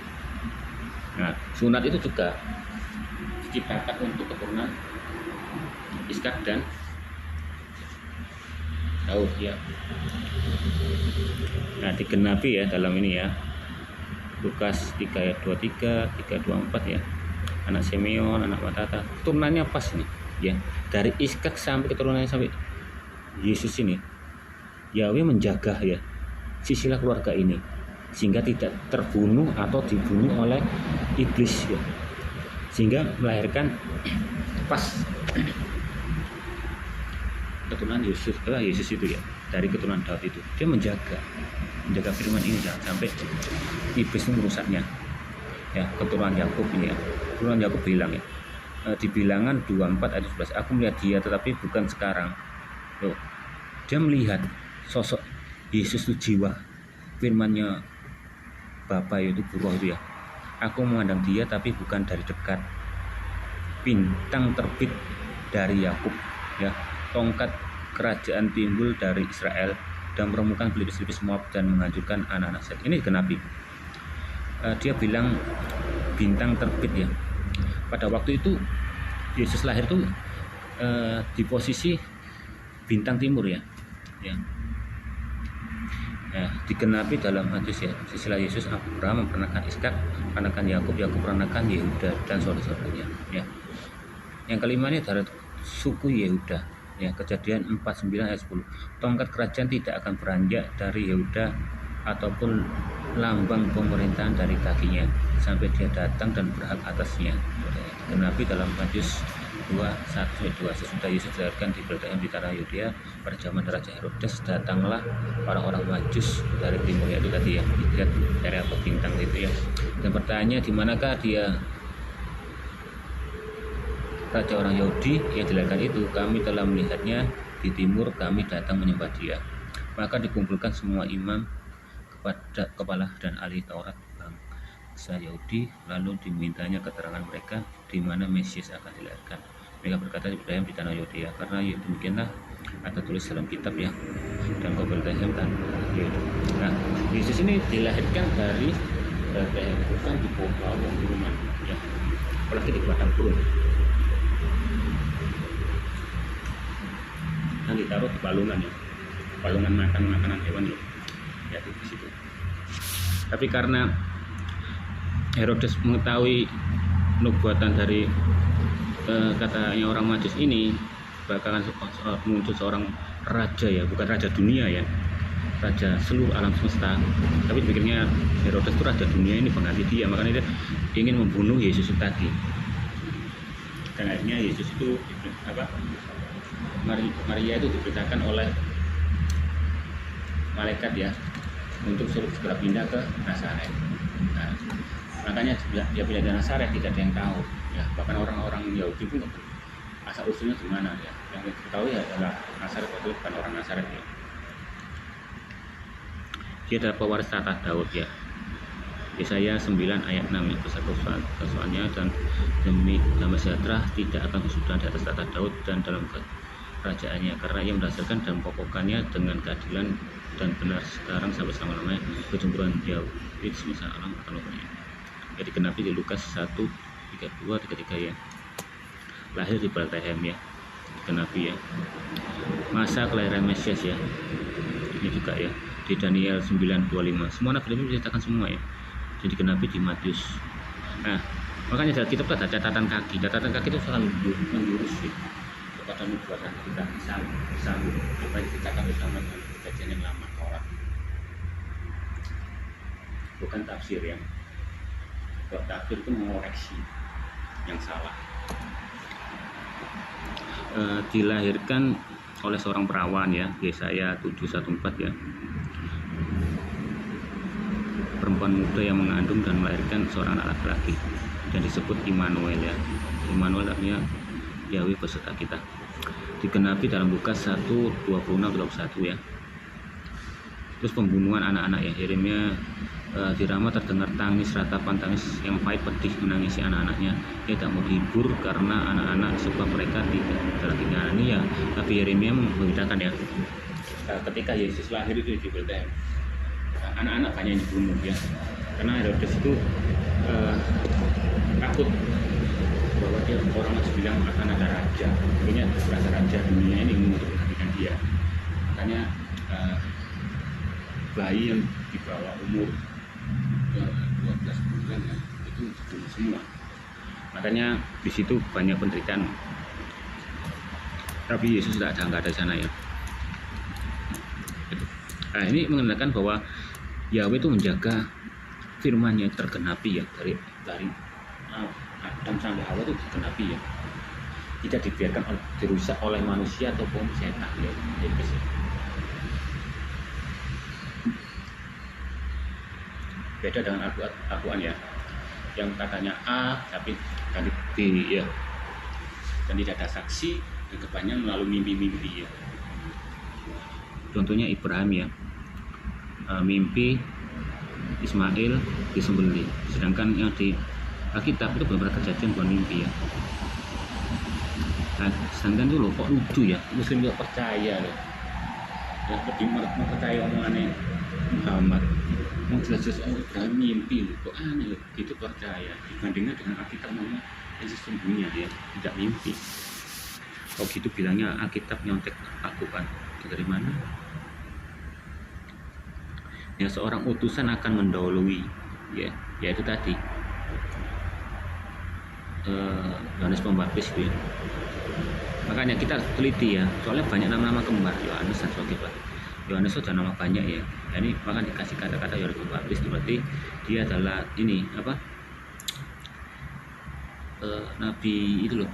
Nah, sunat itu juga diciptakan untuk keturunan Ishak dan Daud ya. Nah, digenapi ya dalam ini ya, Lukas 3 ayat 23, 3, 24 ya. anak Simeon, anak Matata, keturunannya pas nih ya, dari Iskak sampai keturunannya sampai Yesus ini, Yahweh menjaga ya sisilah keluarga ini sehingga tidak terbunuh atau dibunuh oleh iblis ya, sehingga melahirkan pas keturunan Yesus itu ya, dari keturunan Daud itu. Dia menjaga firman ini jangan sampai iblis merusaknya ya. Keturunan Yakub ini ya, keturunan Yakub bilang ya, di Bilangan 24 ayat 11, aku melihat dia tetapi bukan sekarang. Loh, dia melihat sosok Yesus itu jiwa firmannya Bapa yaitu Roh itu ya, aku memandang dia tapi bukan dari dekat. Bintang terbit dari Yakub ya, tongkat kerajaan timbul dari Israel dan meremukkan pelipis-pelipis Moab dan menghancurkan anak-anak Set. Ini digenapi. Dia bilang bintang terbit ya. Pada waktu itu Yesus lahir tuh di posisi bintang timur ya. Ya, digenapi dalam hadis ya, sesudah Yesus Abraham memperanakan Ishak, memperanakan Yakub, Yakub memperanakan Yehuda dan saudara-saudaranya ya. Yang kelima ini dari suku Yehuda ya, Kejadian 49 ayat 10, tongkat kerajaan tidak akan beranjak dari Yehuda ataupun lambang pemerintahan dari kakinya sampai dia datang dan berhak atasnya. Digenapi dalam Matius 21-2, sesudah Yesus dilahirkan di Betlehem di tanah Yudea pada zaman Raja Herodes, datanglah orang-orang Majus dari timur, yaitu tadi ya, lihat dari apa bintang itu ya. Dan pertanyaannya, di manakah dia raja orang Yahudi yang dilahirkan itu? Kami telah melihatnya di timur, kami datang menyembah dia. Maka dikumpulkan semua imam kepada kepala dan ahli Taurat bangsa Yahudi, lalu dimintanya keterangan mereka di mana Mesias akan dilahirkan. Mereka berkata di Betlehem di tanah Yudea, karena ya demikianlah ada tulis dalam kitab ya, dan kau Betlehem tanah Yudea. Nah, Yesus ini dilahirkan dari Betlehem, bukan di bawah rumah ya, apalagi di padang gurun. Yang ditaruh di balungan ya, balungan makan makanan hewan loh ya, di situ. Tapi karena Herodes mengetahui nubuatan dari katanya orang Majus ini bakalan muncul seorang raja ya, bukan raja dunia ya, raja seluruh alam semesta, tapi pikirnya Herodes itu raja dunia, ini pengganti dia, makanya dia ingin membunuh Yesus itu tadi. Dan akhirnya Yesus itu Maria itu diberitakan oleh malaikat ya untuk suruh segera pindah ke Nazaret. Nah, makanya dia pindah ke Nazaret tidak ada yang tahu ya, bahkan orang-orang Yahudi pun asal usulnya di mana ya, yang kita tahu ya adalah Nazaret, itu bukan orang Nazaret ya. Dia adalah pewaris tahta Daud ya. Yesaya 9 ayat 6 itu satu soalnya, dan demi damai sejahtera tidak akan kesudahan di atas tahta Daud dan dalam kerajaannya, karena ia mendasarkan dan pokokkannya dengan keadilan dan benar sekarang sampai selama-lamanya, kecemburuan jauh itu semasa alam akan lupanya. Ya, digenapi di Lukas 1:32-33 ya, lahir di Betlehem ya, digenapi ya. Masa kelahiran Mesias ya, ini juga ya di Daniel 9:25, semua nabi itu diceritakan semua ya, jadi digenapi di Matius. Nah, makanya dalam kitab ada catatan kaki itu selalu menjurus ya kepada nubuatan kita, bisa apa yang dikatakan bersama dengan perjanjian yang lama Taurat, bukan tafsir ya. Kalau tafsir itu mengoreksi yang salah. Dilahirkan oleh seorang perawan ya, Yesaya 7:1-4 ya, perempuan muda yang mengandung dan melahirkan seorang anak laki-laki, dan disebut Immanuel ya. Immanuel artinya Yahweh beserta kita. Digenapi dalam Lukas 1:26-31 ya. Terus pembunuhan anak-anak ya, Yeremia di Rama terdengar tangis, ratapan tangis yang pahit pedih menangisi anak-anaknya. Dia tak mau hibur karena anak-anak, sebab mereka tidak lagi ini ya. Tapi Yeremia memberitakan ya, ketika Yesus lahir itu di Betlehem, anak-anak banyak yang dibunuh ya, karena Herodes itu takut bahwa dia orang masih bilang akan ada raja, akhirnya berasa raja dunia ini untuk menggantikan dia. Makanya bayi yang di bawah umur 12 bulan ya, itu dibunuh semua. Makanya di situ banyak penderitaan. Tapi Yesus nggak ada di sana ya. Nah, ini menandakan bahwa Yahweh itu menjaga firman-Nya tergenapi ya, dari Adam sampai Hawa itu tergenapi ya. Tidak dibiarkan dirusak oleh manusia ataupun setan ya. Beda dengan Al-Quran ya, yang katanya A tapi ganti B ya, dan tidak ada saksi, dan kebanyakan melalui mimpi-mimpi ya. Contohnya Ibrahim ya, mimpi Ismail disembelih, sedangkan yang di Alkitab itu benar-benar kejadian, bukan mimpi ya. Nah, sedangkan itu loh kok lucu ya, Muslim juga percaya loh ya, lebih percaya omongannya Muhammad. Mau jelas-jelas Ibrahim mimpi loh, kok aneh loh, gitu percaya dibandingkan dengan Alkitab yang sesungguhnya dia tidak mimpi. Oh gitu bilangnya Alkitab nyontek Al-Quran, dari mana? Ya, seorang utusan akan mendahului ya, yaitu tadi Yohanes Pembaptis itu ya. Makanya kita teliti ya, soalnya banyak nama-nama kembar Yohanes dan sebagainya. Yohanes itu ada nama banyak ya. Ini maka dikasih kata-kata Yohanes Pembaptis, berarti dia adalah ini apa? Nabi itu loh.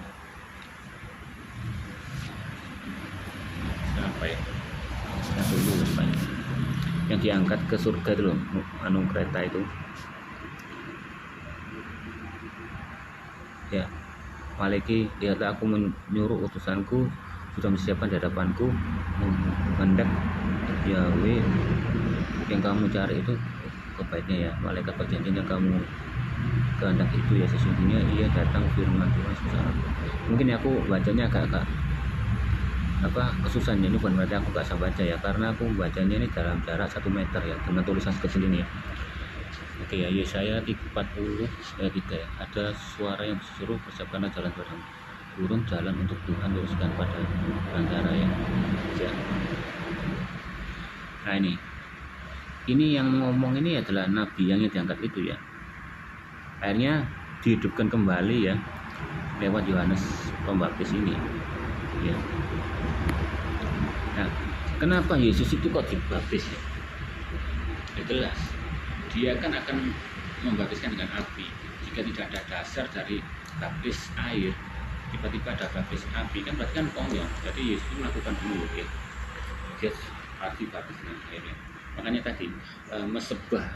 Apa ya? Nabi dulu banyak. Yang diangkat ke surga itu loh, anu kereta itu. Ya, Maliki, lihatlah aku menyuruh utusanku sudah menyiapkan di hadapanku, menghadap Yahweh yang kamu cari itu kebaiknya ya, malaikat perjanjian yang kamu kehendak itu ya, sesungguhnya ia datang firman Tuhan susah. Mungkin aku bacanya agak kesusahan, ini bukan berarti aku gak bisa baca ya, karena aku bacanya ini dalam jarak 1 meter ya, dengan tulisan kecil ini ya. Oke ya, Yesaya 40 ayat 3 ya. Ada suara yang berseru, persiapkanlah jalan padamu, turun jalan untuk Tuhan, luruskan pada antara ya. Nah ini yang ngomong ini adalah nabi yang diangkat itu ya. Akhirnya dihidupkan kembali ya lewat Yohanes Pembaptis ini ya. Nah, kenapa Yesus itu kok dibaptis ya? Ya jelas, dia kan akan membaptiskan dengan api. Jika tidak ada dasar dari baptis air, tiba-tiba ada baptis api, kan berarti kan konyol. Jadi Yesus melakukan dulu ya, dia arti baptis dengan air ya. Makanya tadi mesebah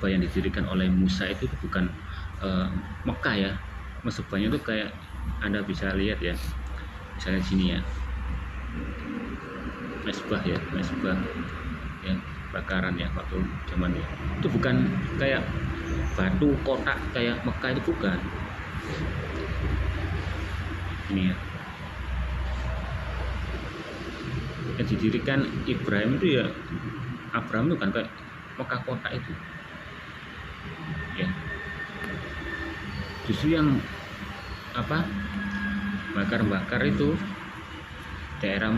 yang didirikan oleh Musa itu bukan Mekah ya. Mesebahnya itu kayak Anda bisa lihat ya, misalnya sini ya, mesbah ya bakaran ya waktu zaman ya, itu bukan kayak batu kotak kayak Mekah, itu bukan. Ini ya, yang didirikan Ibrahim itu ya, Abraham itu kan kayak Mekah kotak itu ya. Justru yang bakar itu daerah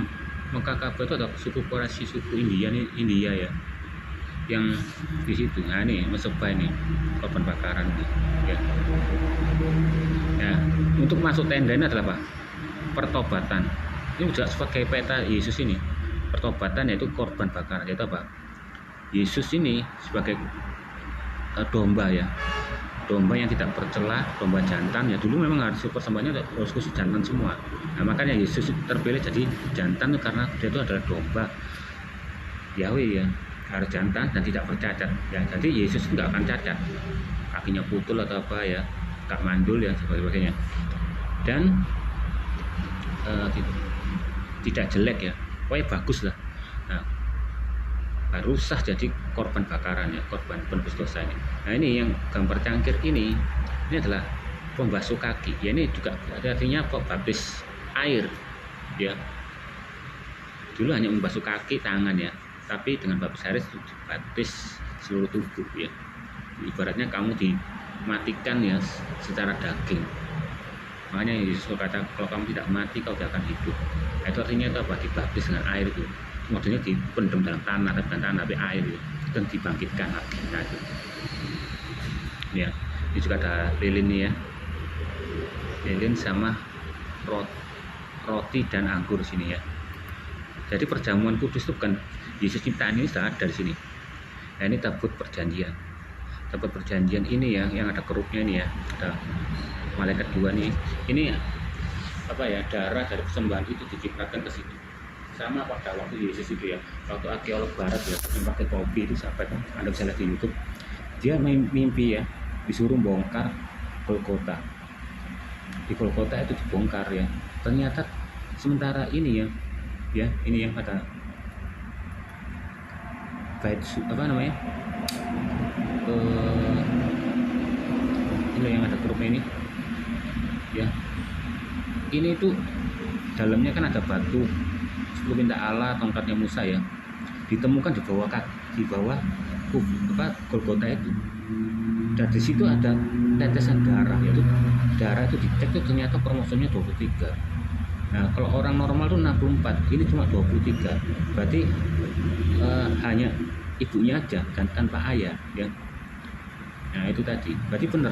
Mekah Ka'bah itu ada suku Quraisy, suku India ya, yang di situ. Nah ini mesebah ini korban bakaran ya. Nah, untuk masuk tenda ini adalah apa? Pertobatan. Ini juga sebagai peta Yesus ini. Pertobatan yaitu korban bakaran, yaitu apa? Yesus ini sebagai domba ya, domba yang tidak bercela, domba jantan ya. Dulu memang harus persembahannya harus khusus jantan semua. Nah, makanya Yesus terpilih jadi jantan karena dia itu adalah domba Yahweh ya, harus jantan dan tidak bercacat ya. Jadi Yesus nggak akan cacat, kakinya putul atau apa ya, tak mandul ya sebagainya, dan tidak jelek ya, pokoknya bagus lah. Nah, harus sah jadi korban bakaran ya, korban penebus dosa ini. Nah ini yang gambar cangkir ini adalah pembasuh kaki ya. Ini juga artinya kok baptis air ya. Dulu hanya membasuh kaki, tangan ya, tapi dengan baptis air itu baptis seluruh tubuh ya. Ibaratnya kamu dimatikan ya secara daging. Makanya Yesus berkata, kalau kamu tidak mati kau tidak akan hidup. Nah, itu artinya itu apa? Dibaptis dengan air itu, maksudnya dipendam dalam tanah, tapi bukan tanah tapi air itu, dan dibangkitkan lagi. Nah, itu ya. Ini juga ada lilin nih ya, lilin sama roti dan anggur sini ya. Jadi perjamuan kudus itu bukan Yesus ciptaan, ini sudah ada dari sini. Nah ini tabut perjanjian. Tabut perjanjian ini ya, yang ada kerupnya ini ya, ada malaikat dua nih. Ini apa ya, darah dari persembahan itu diciprakan ke situ. Sama pada waktu Yesus itu ya, waktu arkeolog barat ya yang pakai topi itu, sampai Anda bisa lihat di YouTube, dia mimpi ya, disuruh bongkar Golgota. Di Golgota itu dibongkar ya. Ternyata sementara ini ya ini yang pada bait apa namanya, ini yang ada kerupnya ini ya, ini tuh dalamnya kan ada batu 10 minta Allah, tongkatnya Musa ya, ditemukan di bawah Golgota itu. Dan di situ ada tetesan darah, yaitu darah itu dicek itu ternyata kromosomnya 23. Nah kalau orang normal itu 64, ini cuma 23, berarti hanya ibunya aja dan tanpa ayah ya. Nah itu tadi, berarti benar.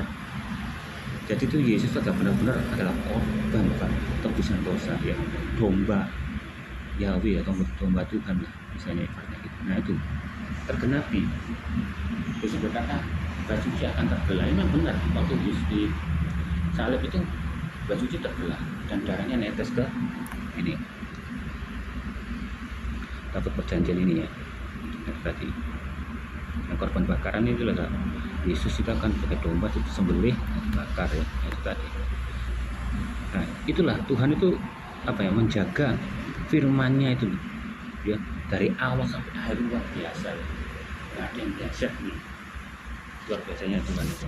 Jadi itu Yesus adalah benar-benar adalah korban tebusan dosa ya, domba Yahweh atau domba Tuhan lah misalnya gitu. Nah itu tergenapi. Yesus berkata baju suci akan terbelah. Ini memang benar, waktu Yesus di salib itu baju suci terbelah dan darahnya netes ke ini tabut perjanjian ini ya. Nah, tadi nah, korban bakaran itu lah, Yesus itu akan sebagai domba itu disembelih bakar ya, itu tadi. Nah itulah Tuhan itu apa ya, menjaga firman-Nya itu ya, dari awal sampai akhir, luar biasa ya. Nggak ada yang biasa nih, luar biasanya Tuhan itu.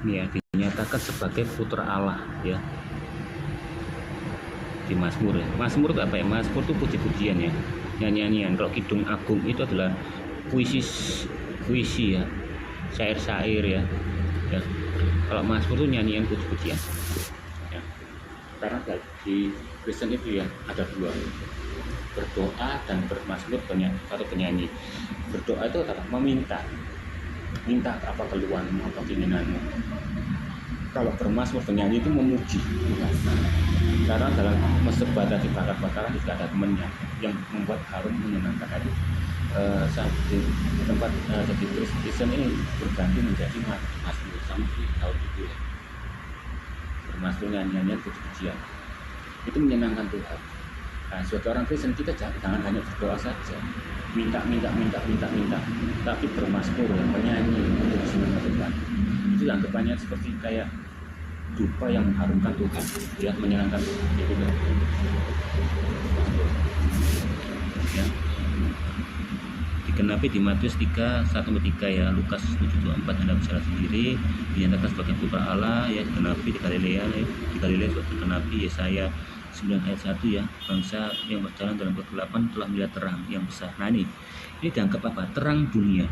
Ini ya, dinyatakan sebagai putra Allah ya di Mazmur ya. Mazmur itu apa ya? Mazmur itu puji-pujian ya, nyanyian. Kalau Kidung Agung itu adalah puisi ya, syair-syair ya. Kalau Mazmur itu nyanyian, puji-pujian ya. Karena di Kristen itu ya ada dua, berdoa dan bermazmur, atau penyanyi. Berdoa itu adalah minta apa keluhanmu, apa keinginanmu. Kalau bermazmur, penyanyi itu memuji Tuhan. Karena dalam mesbah tadi bakar-bakaran juga ada temannya yang membuat harum, menyenangkan hati. Saat di tempat jadi Kristen ini berganti menjadi mazmur sama di tahun itu ya. Bermazmur, nyanyian, puji-pujian itu menyenangkan Tuhan. Nah, sebagai orang Kristen kita jangan hanya berdoa saja, minta, tapi bermazmur, menyanyi untuk disenangkan Tuhan. Itu anggapannya seperti kayak dupa yang mengharumkan Tuhan, ya, menyenangkan Tuhan. Itu ya. Digenapi di Matius 3:1-3 ya, Lukas 7:24 Anda bisa lihat sendiri, dinyatakan sebagai putra Allah ya, digenapi di Galilea ya, di Galilea juga digenapi Yesaya 9:1 ya, bangsa yang berjalan dalam kegelapan telah melihat terang yang besar. Nah ini dianggap apa? Terang dunia.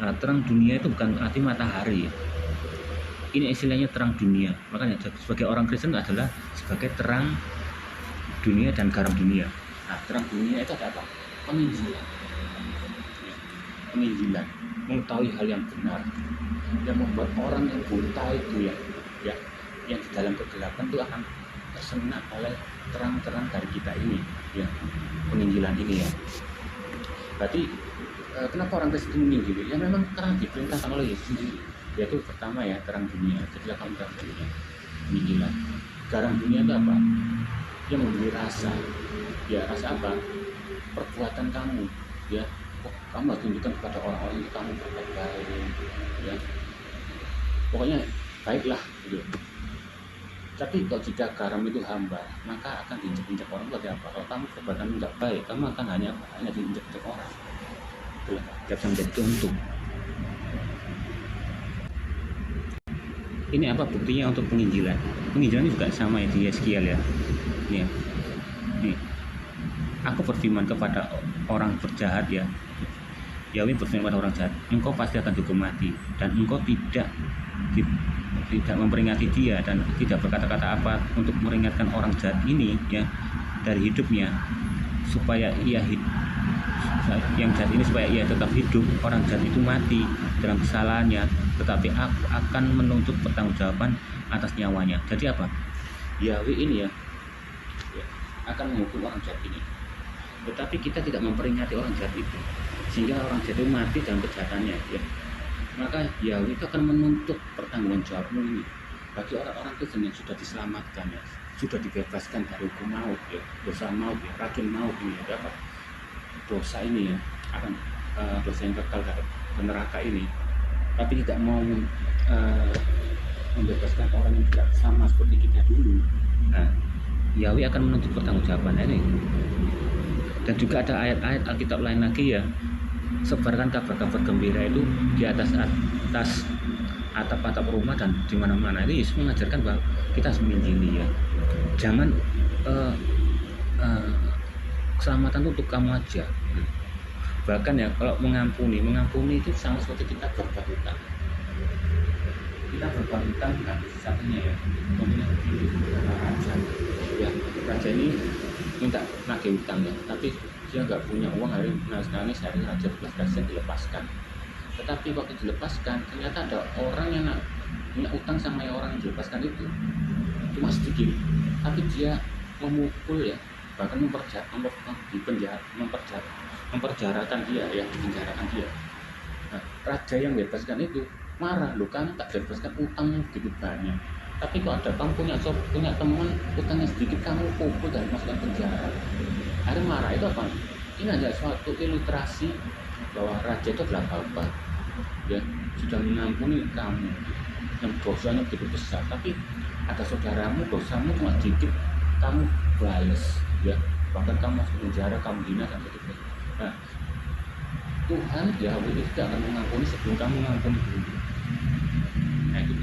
Nah, terang dunia itu bukan arti matahari ya. Ini istilahnya terang dunia. Makanya sebagai orang Kristen adalah sebagai terang dunia dan garam dunia. Nah, terang dunia itu ada apa? Penginjilan. Ya, penginjilan, mengetahui hal yang benar, yang membuat orang yang buta itu ya, yang di dalam kegelapan itu akan tersengat oleh terang-terang dari kita ini ya, penginjilan ini ya. Berarti kenapa orang Kristen menginjili? Ya memang terang diperintahkan oleh Yesus sendiri, yaitu pertama ya, terang dunia. Jadilah kamu terang dunia, penginjilan. Garam dunia itu apa? Yang memberi rasa ya, rasa apa? Perbuatan kamu ya, kamu harus tunjukkan kepada orang-orang itu kamu berbuat baik ya, pokoknya baiklah gitu. Tapi kalau jika garam itu hamba, maka akan diinjak-injak orang. Seperti apa? Kalau kamu perbuatan tidak baik, kamu akan hanya diinjak-injak orang. Itulah, tidak bisa menjadi contoh. Ini apa buktinya untuk penginjilan? Penginjilan ini juga sama ya di Yeskiel ya. Nih, aku berfirman kepada orang berjahat ya. Yahweh berfirman kepada orang jahat, engkau pasti akan dihukum mati, dan engkau tidak memperingati dia dan tidak berkata-kata apa untuk meringatkan orang jahat ini ya dari hidupnya, supaya ia yang jahat ini supaya ia tetap hidup. Orang jahat itu mati dalam kesalahannya, tetapi aku akan menuntut pertanggungjawaban atas nyawanya. Jadi apa? Yahweh ini ya akan menghukum orang jahat ini. Tetapi kita tidak memperingati orang jahat itu, sehingga orang jahat itu mati dalam kejahatannya ya. Maka Yahweh itu akan menuntut pertanggungjawabanmu ini bagi orang-orang Kristen yang sudah diselamatkan ya, sudah dibebaskan dari hukum maut ya, dosa maut ya, racun maut ini ya, apa? Dosa ini ya akan dosa yang kekal ke neraka ini, tapi tidak mau membebaskan orang yang tidak sama seperti kita dulu. Nah, Yahweh akan menuntut pertanggungjawaban ini. Dan juga ada ayat-ayat Alkitab lain lagi ya, sebarkan kabar-kabar gembira itu di atas atap-atap rumah dan di mana-mana. Ini Yesus mengajarkan bahwa kita harus menginjili ya. Jangan keselamatan itu untuk kamu aja. Bahkan ya kalau mengampuni itu sama seperti kita berbuat hutang. Kita berbuat hutang dengan satunya ya, raja. Ya, raja ini minta nagih hutang ya, tapi dia nggak punya uang, hari nangis raja belas kasihan dilepaskan. Tetapi waktu dilepaskan ternyata ada orang yang punya utang sama orang yang dilepaskan itu cuma sedikit, tapi dia memukul ya, bahkan memperjarakan dia ya, dipenjarakan dia. Nah, raja yang bebaskan itu marah, loh kamu tak bebaskan utangnya begitu banyak, tapi kok ada kamu punya teman utangnya sedikit kamu pukul dan masukkan penjara. Ada marah itu apa? Ini hanya suatu ilustrasi bahwa raja itu adalah Bapa ya, sudah mengampuni kamu yang dosanya begitu besar, tapi ada saudaramu dosamu cuma sedikit kamu balas ya, bahkan kamu masuk penjara, kamu hina dan begitu. Nah, Tuhan Yahweh itu tidak akan mengampuni sebelum kamu mengampuni dulu. Nah itu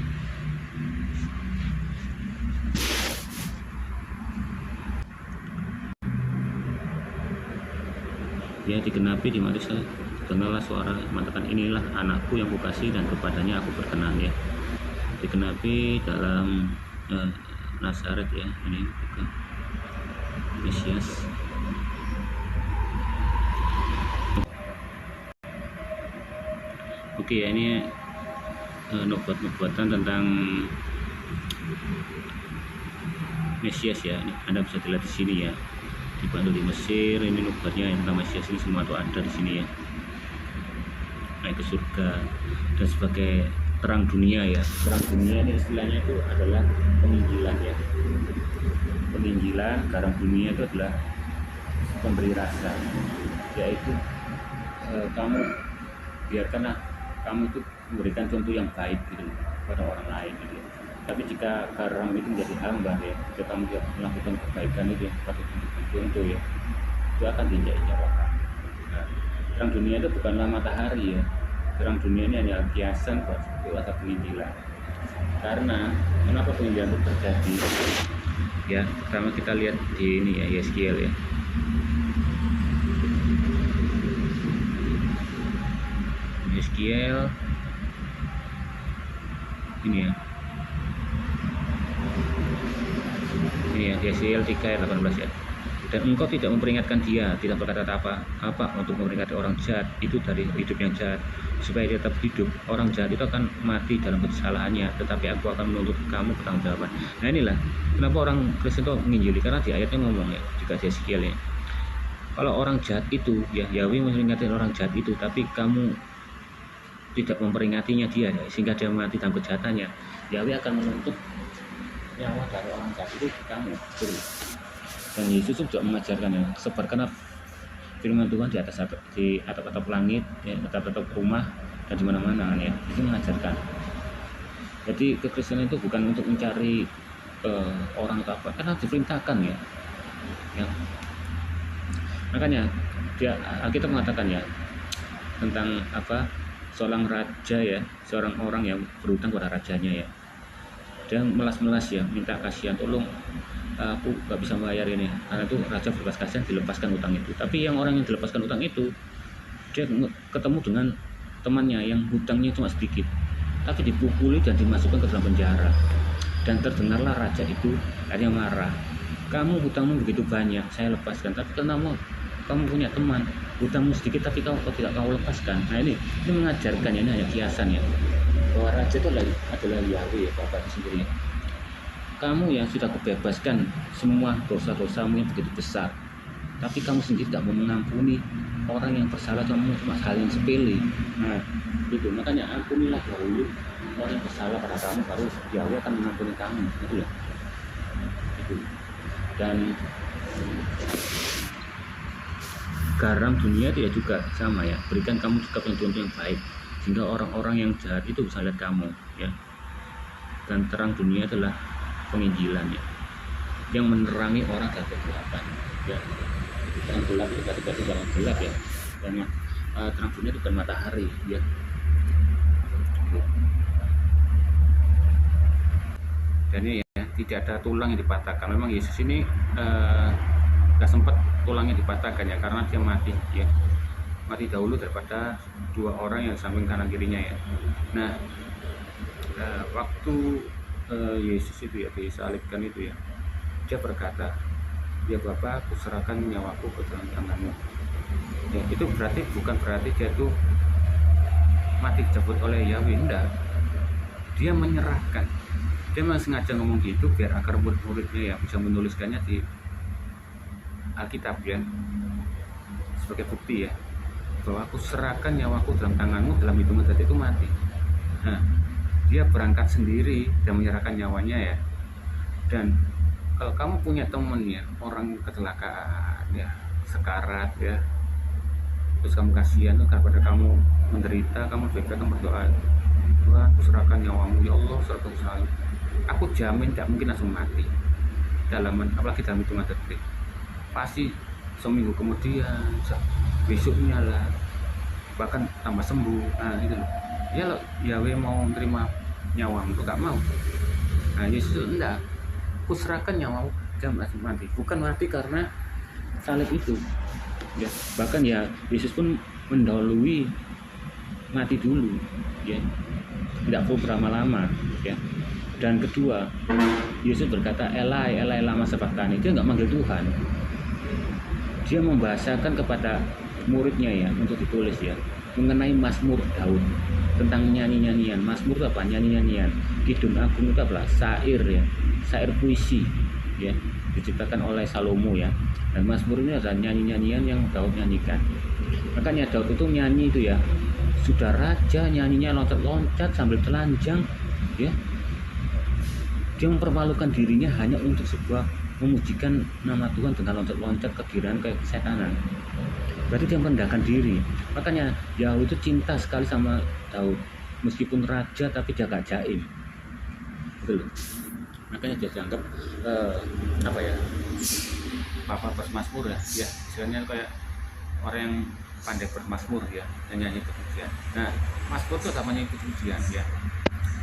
ya, digenapi di Matius, dengarlah suara mengatakan inilah anakku yang kukasihi dan kepadanya aku berkenan ya. Digenapi dalam Nazaret ya, ini juga Mesias. Oke ya, ini nubuatan tentang Mesias ya. Ini Anda bisa dilihat di sini ya, dibantu di Mesir. Ini nubuatnya yang tentang Mesias ini semua tuh ada di sini ya. Naik ke surga dan sebagai terang dunia ya. Terang dunia ini istilahnya itu adalah penginjilan ya. Penginjilan, garam dunia itu adalah pemberi rasa, yaitu kamu biarkanlah kamu itu memberikan contoh yang baik gitu pada orang lain gitu. Tapi jika garam itu menjadi hamba ya, jika kamu melakukan kebaikan itu pada contoh ya, itu akan diinjak-injak orang. Nah, terang dunia itu bukanlah matahari ya. Terang dunia ini hanya kiasan buat kuasa penginjilan. Karena kenapa penginjilan itu terjadi? Ya, pertama kita lihat di ini ya, Yeskiel ya. Yeskiel ini ya. Ini ya, Yeskiel 3 ayat 18 ya. Dan engkau tidak memperingatkan dia, tidak berkata apa untuk memperingatkan orang jahat itu dari hidup yang jahat, supaya dia tetap hidup. Orang jahat itu akan mati dalam kesalahannya, tetapi aku akan menuntut kamu pertanggungjawaban. Nah inilah kenapa orang Kristen itu menginjili, karena di ayatnya ngomong ya, jika Yeskiel ya, kalau orang jahat itu ya, Yahweh memperingatkan orang jahat itu, tapi kamu tidak memperingatinya dia ya, sehingga dia mati dalam kejahatannya, Yahweh akan menuntut nyawa dari orang jahat itu kamu. Dan Yesus juga mengajarkan ya, sebarkanlah firman Tuhan di atap-atap langit, ya, atap-atap rumah dan di mana-mana ya. Itu mengajarkan. Jadi kekristenan itu bukan untuk mencari orang atau apa, karena diperintahkan ya. Makanya kita mengatakan ya tentang apa, seorang raja ya, seorang orang yang berhutang kepada rajanya ya, dia melas-melas ya, minta kasihan, tolong aku gak bisa membayar ini. Karena itu raja berbelas kasihan dilepaskan utang itu. Tapi yang orang yang dilepaskan utang itu, dia ketemu dengan temannya yang hutangnya cuma sedikit, tapi dipukuli dan dimasukkan ke dalam penjara. Dan terdengarlah raja itu akhirnya marah, kamu hutangmu begitu banyak, saya lepaskan, tapi karena kamu punya teman hutangmu sedikit tapi kau tidak kau lepaskan. Nah ini mengajarkan ya, ini hanya kiasan ya, bahwa raja itu adalah Yahweh ya, Bapak sendiri. Kamu yang sudah kubebaskan semua dosa-dosamu yang begitu besar, tapi kamu sendiri tidak mau mengampuni orang yang bersalah cuma hal yang sepele. Nah itu makanya ampunilah dahulu orang yang bersalah pada kamu, baru Yahweh akan mengampuni kamu, gitu loh. Itu. Dan garam dunia tidak juga sama ya, berikan kamu juga contoh yang baik sehingga orang-orang yang jahat itu bisa lihat kamu ya. Dan terang dunia adalah penginjilan ya, yang menerangi orang dalam kegelapan ya. Terang gelap itu berarti dalam gelap ya, dan terang dunia itu bukan matahari ya. Dan ini ya, tidak ada tulang yang dipatahkan. Memang Yesus ini gak sempat tulangnya dipatahkan ya, karena dia mati ya, mati dahulu daripada dua orang yang samping kanan kirinya ya. Nah waktu Yesus itu ya disalibkan itu ya, dia berkata, ya Bapa, aku serahkan nyawaku ke dalam tanganmu ya. Itu berarti bukan berarti dia itu mati dicabut oleh Yahweh, enggak. Dia menyerahkan, dia memang sengaja ngomong gitu biar agar murid-muridnya ya bisa menuliskannya di Alkitab ya, sebagai bukti ya, bahwa aku serahkan nyawaku dalam tanganmu, dalam hitungan detik itu mati. Nah dia berangkat sendiri dan menyerahkan nyawanya ya. Dan kalau kamu punya temen ya, orang kecelakaan ya, sekarat ya, terus kamu kasihan tuh kepada kamu menderita, kamu kamu berdoa, Tuhan aku serahkan nyawamu ya Allah, serahkan selalu, aku jamin tidak mungkin langsung mati apalagi dalam hitungan detik, pasti seminggu kemudian, besoknya lah, bahkan tambah sembuh. Nah itu loh ya, lo Yahweh mau terima nyawamu, gak mau. Nah Yesus enggak, aku serahkan nyawamu jangan langsung mati, bukan mati karena salib itu ya. Bahkan ya Yesus pun mendahului mati dulu ya, tidak perlu berlama-lama ya. Dan kedua, Yesus berkata Elai Elai lama sabachthani, dia nggak manggil Tuhan, dia membahasakan kepada muridnya ya untuk ditulis ya, mengenai Mazmur Daud, tentang nyanyi-nyanyian. Mazmur itu apa? Nyanyi-nyanyian. Kidung Agung itu adalah syair ya, syair puisi ya, diciptakan oleh Salomo ya. Dan Mazmur ini adalah nyanyi-nyanyian yang Daud nyanyikan. Makanya Daud itu nyanyi itu ya, sudah raja nyanyinya loncat-loncat sambil telanjang ya. Dia mempermalukan dirinya hanya untuk sebuah memujikan nama Tuhan dengan loncat-loncat kegirangan kayak kesetanan. Berarti dia merendahkan diri. Makanya Yahweh itu cinta sekali sama Daud, meskipun raja tapi jaga jaim, betul. Makanya dia dianggap apa ya, bapak bermasmur ya, ya istilahnya kayak orang yang pandai bermasmur ya, yang nyanyi pujian. Nah masmur itu namanya pujian ya.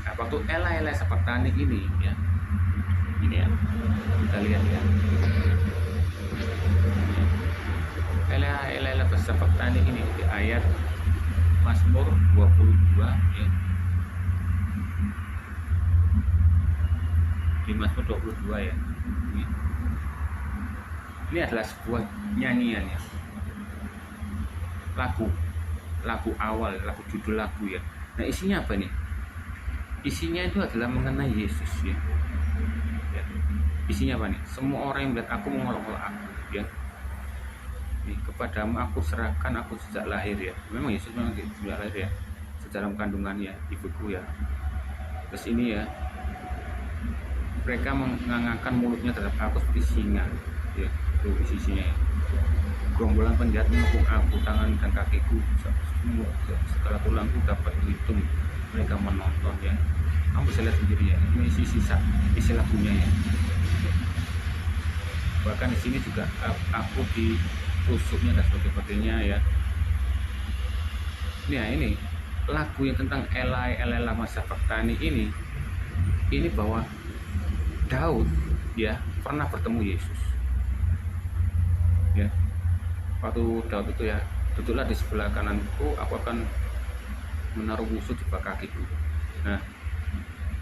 Nah, waktu Elai Elai sabachthani ini ya, ini ya, kita lihat ya, Elai Elai sabachthani ini di ayat Mazmur 22 ya. Di Mazmur 22 ya. Ini adalah sebuah nyanyian ya. Lagu awal, lagu judul lagu ya. Nah, isinya apa nih? Isinya itu adalah mengenai Yesus ya. Isinya apa nih? Semua orang yang melihat aku mengolok-olok aku ya. Kepadamu aku serahkan aku sejak lahir ya. Memang Yesus memang sejak lahir ya, sejak dalam kandungan ya ibuku ya. Terus ini ya, mereka mengangangkan mulutnya terhadap aku seperti singa ya. Itu isinya ya. Gerombolan penjahat mengepung aku, tangan dan kakiku semua segala tulangku dapat dihitung, mereka menonton ya. Kamu bisa lihat sendiri ya, ini isi lagunya ya. Bahkan di sini juga aku ditusuknya dan sebagainya ya. Nah ini lagu yang tentang Elai Elai lama sabachthani ini bahwa Daud ya pernah bertemu Yesus ya. Waktu Daud itu ya, duduklah di sebelah kananku, aku akan menaruh musuh di bawah kakiku. Nah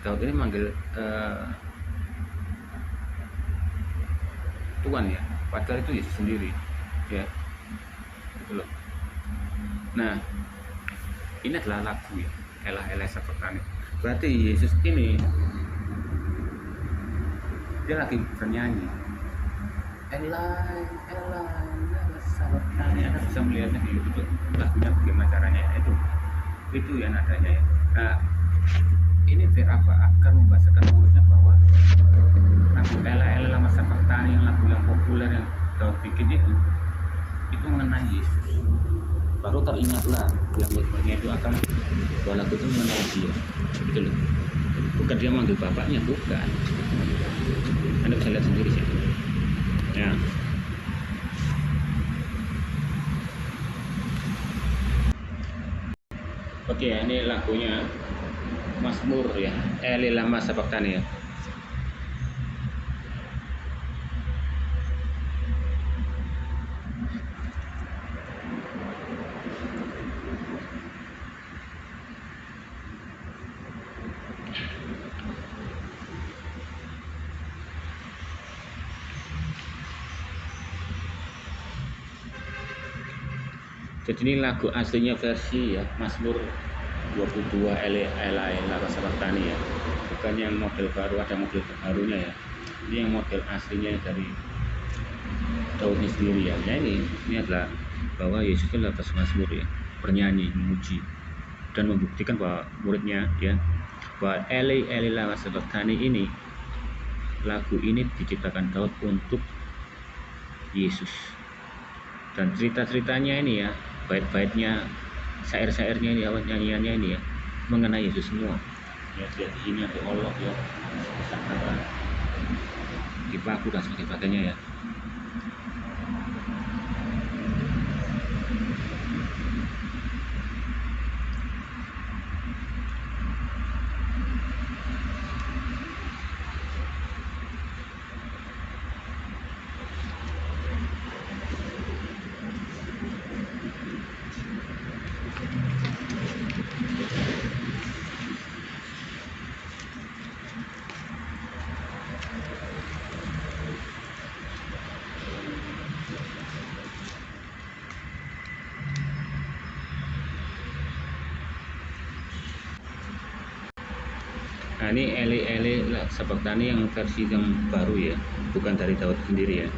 Daud ini manggil Tuhan ya, padahal itu Yesus sendiri ya, gitu loh. Nah, ini adalah lagu ya, Ela Ela Sabatani. Berarti Yesus ini dia lagi bernyanyi. Elai, Elai, Ela Sabatani. Anda bisa melihatnya di YouTube lagunya bagaimana caranya ya. Itu ya nadanya ya. Nah, ini biar apa? Agar membahasakan muridnya bahwa lagu Ela Ela Lama Sabatani, yang lagu yang populer yang Daud bikin itu mengenai Yesus. Baru teringatlah yang murid-muridnya itu akan bahwa lagu itu mengenai dia, gitu loh. Bukan dia manggil bapaknya, bukan. Anda bisa lihat sendiri sih. Ya. Oke, ini lagunya Mazmur ya, Eli Lama Sabaktani ya. Jadi ini lagu aslinya versi ya, Mazmur 22 Eli Lama Sabaktani ya. Bukan yang model baru, ada model barunya ya. Ini yang model aslinya dari Daudnya sendiri ya. Nah, ini adalah bahwa Yesus itu adalah Mazmur ya, bernyanyi, memuji dan membuktikan bahwa muridnya ya, bahwa Eli Eli Lama Sabaktani ini, lagu ini diciptakan Daud untuk Yesus. Dan cerita-ceritanya ini ya, bait-baitnya, syair-syairnya ini, awal nyanyiannya ini ya, mengenai Yesus semua. Ya, dia dihina, diolok ya, dipaku dan sebagainya ya. Nah, ini Eli Eli Sabaktani yang versi yang baru ya, bukan dari Daud sendiri ya.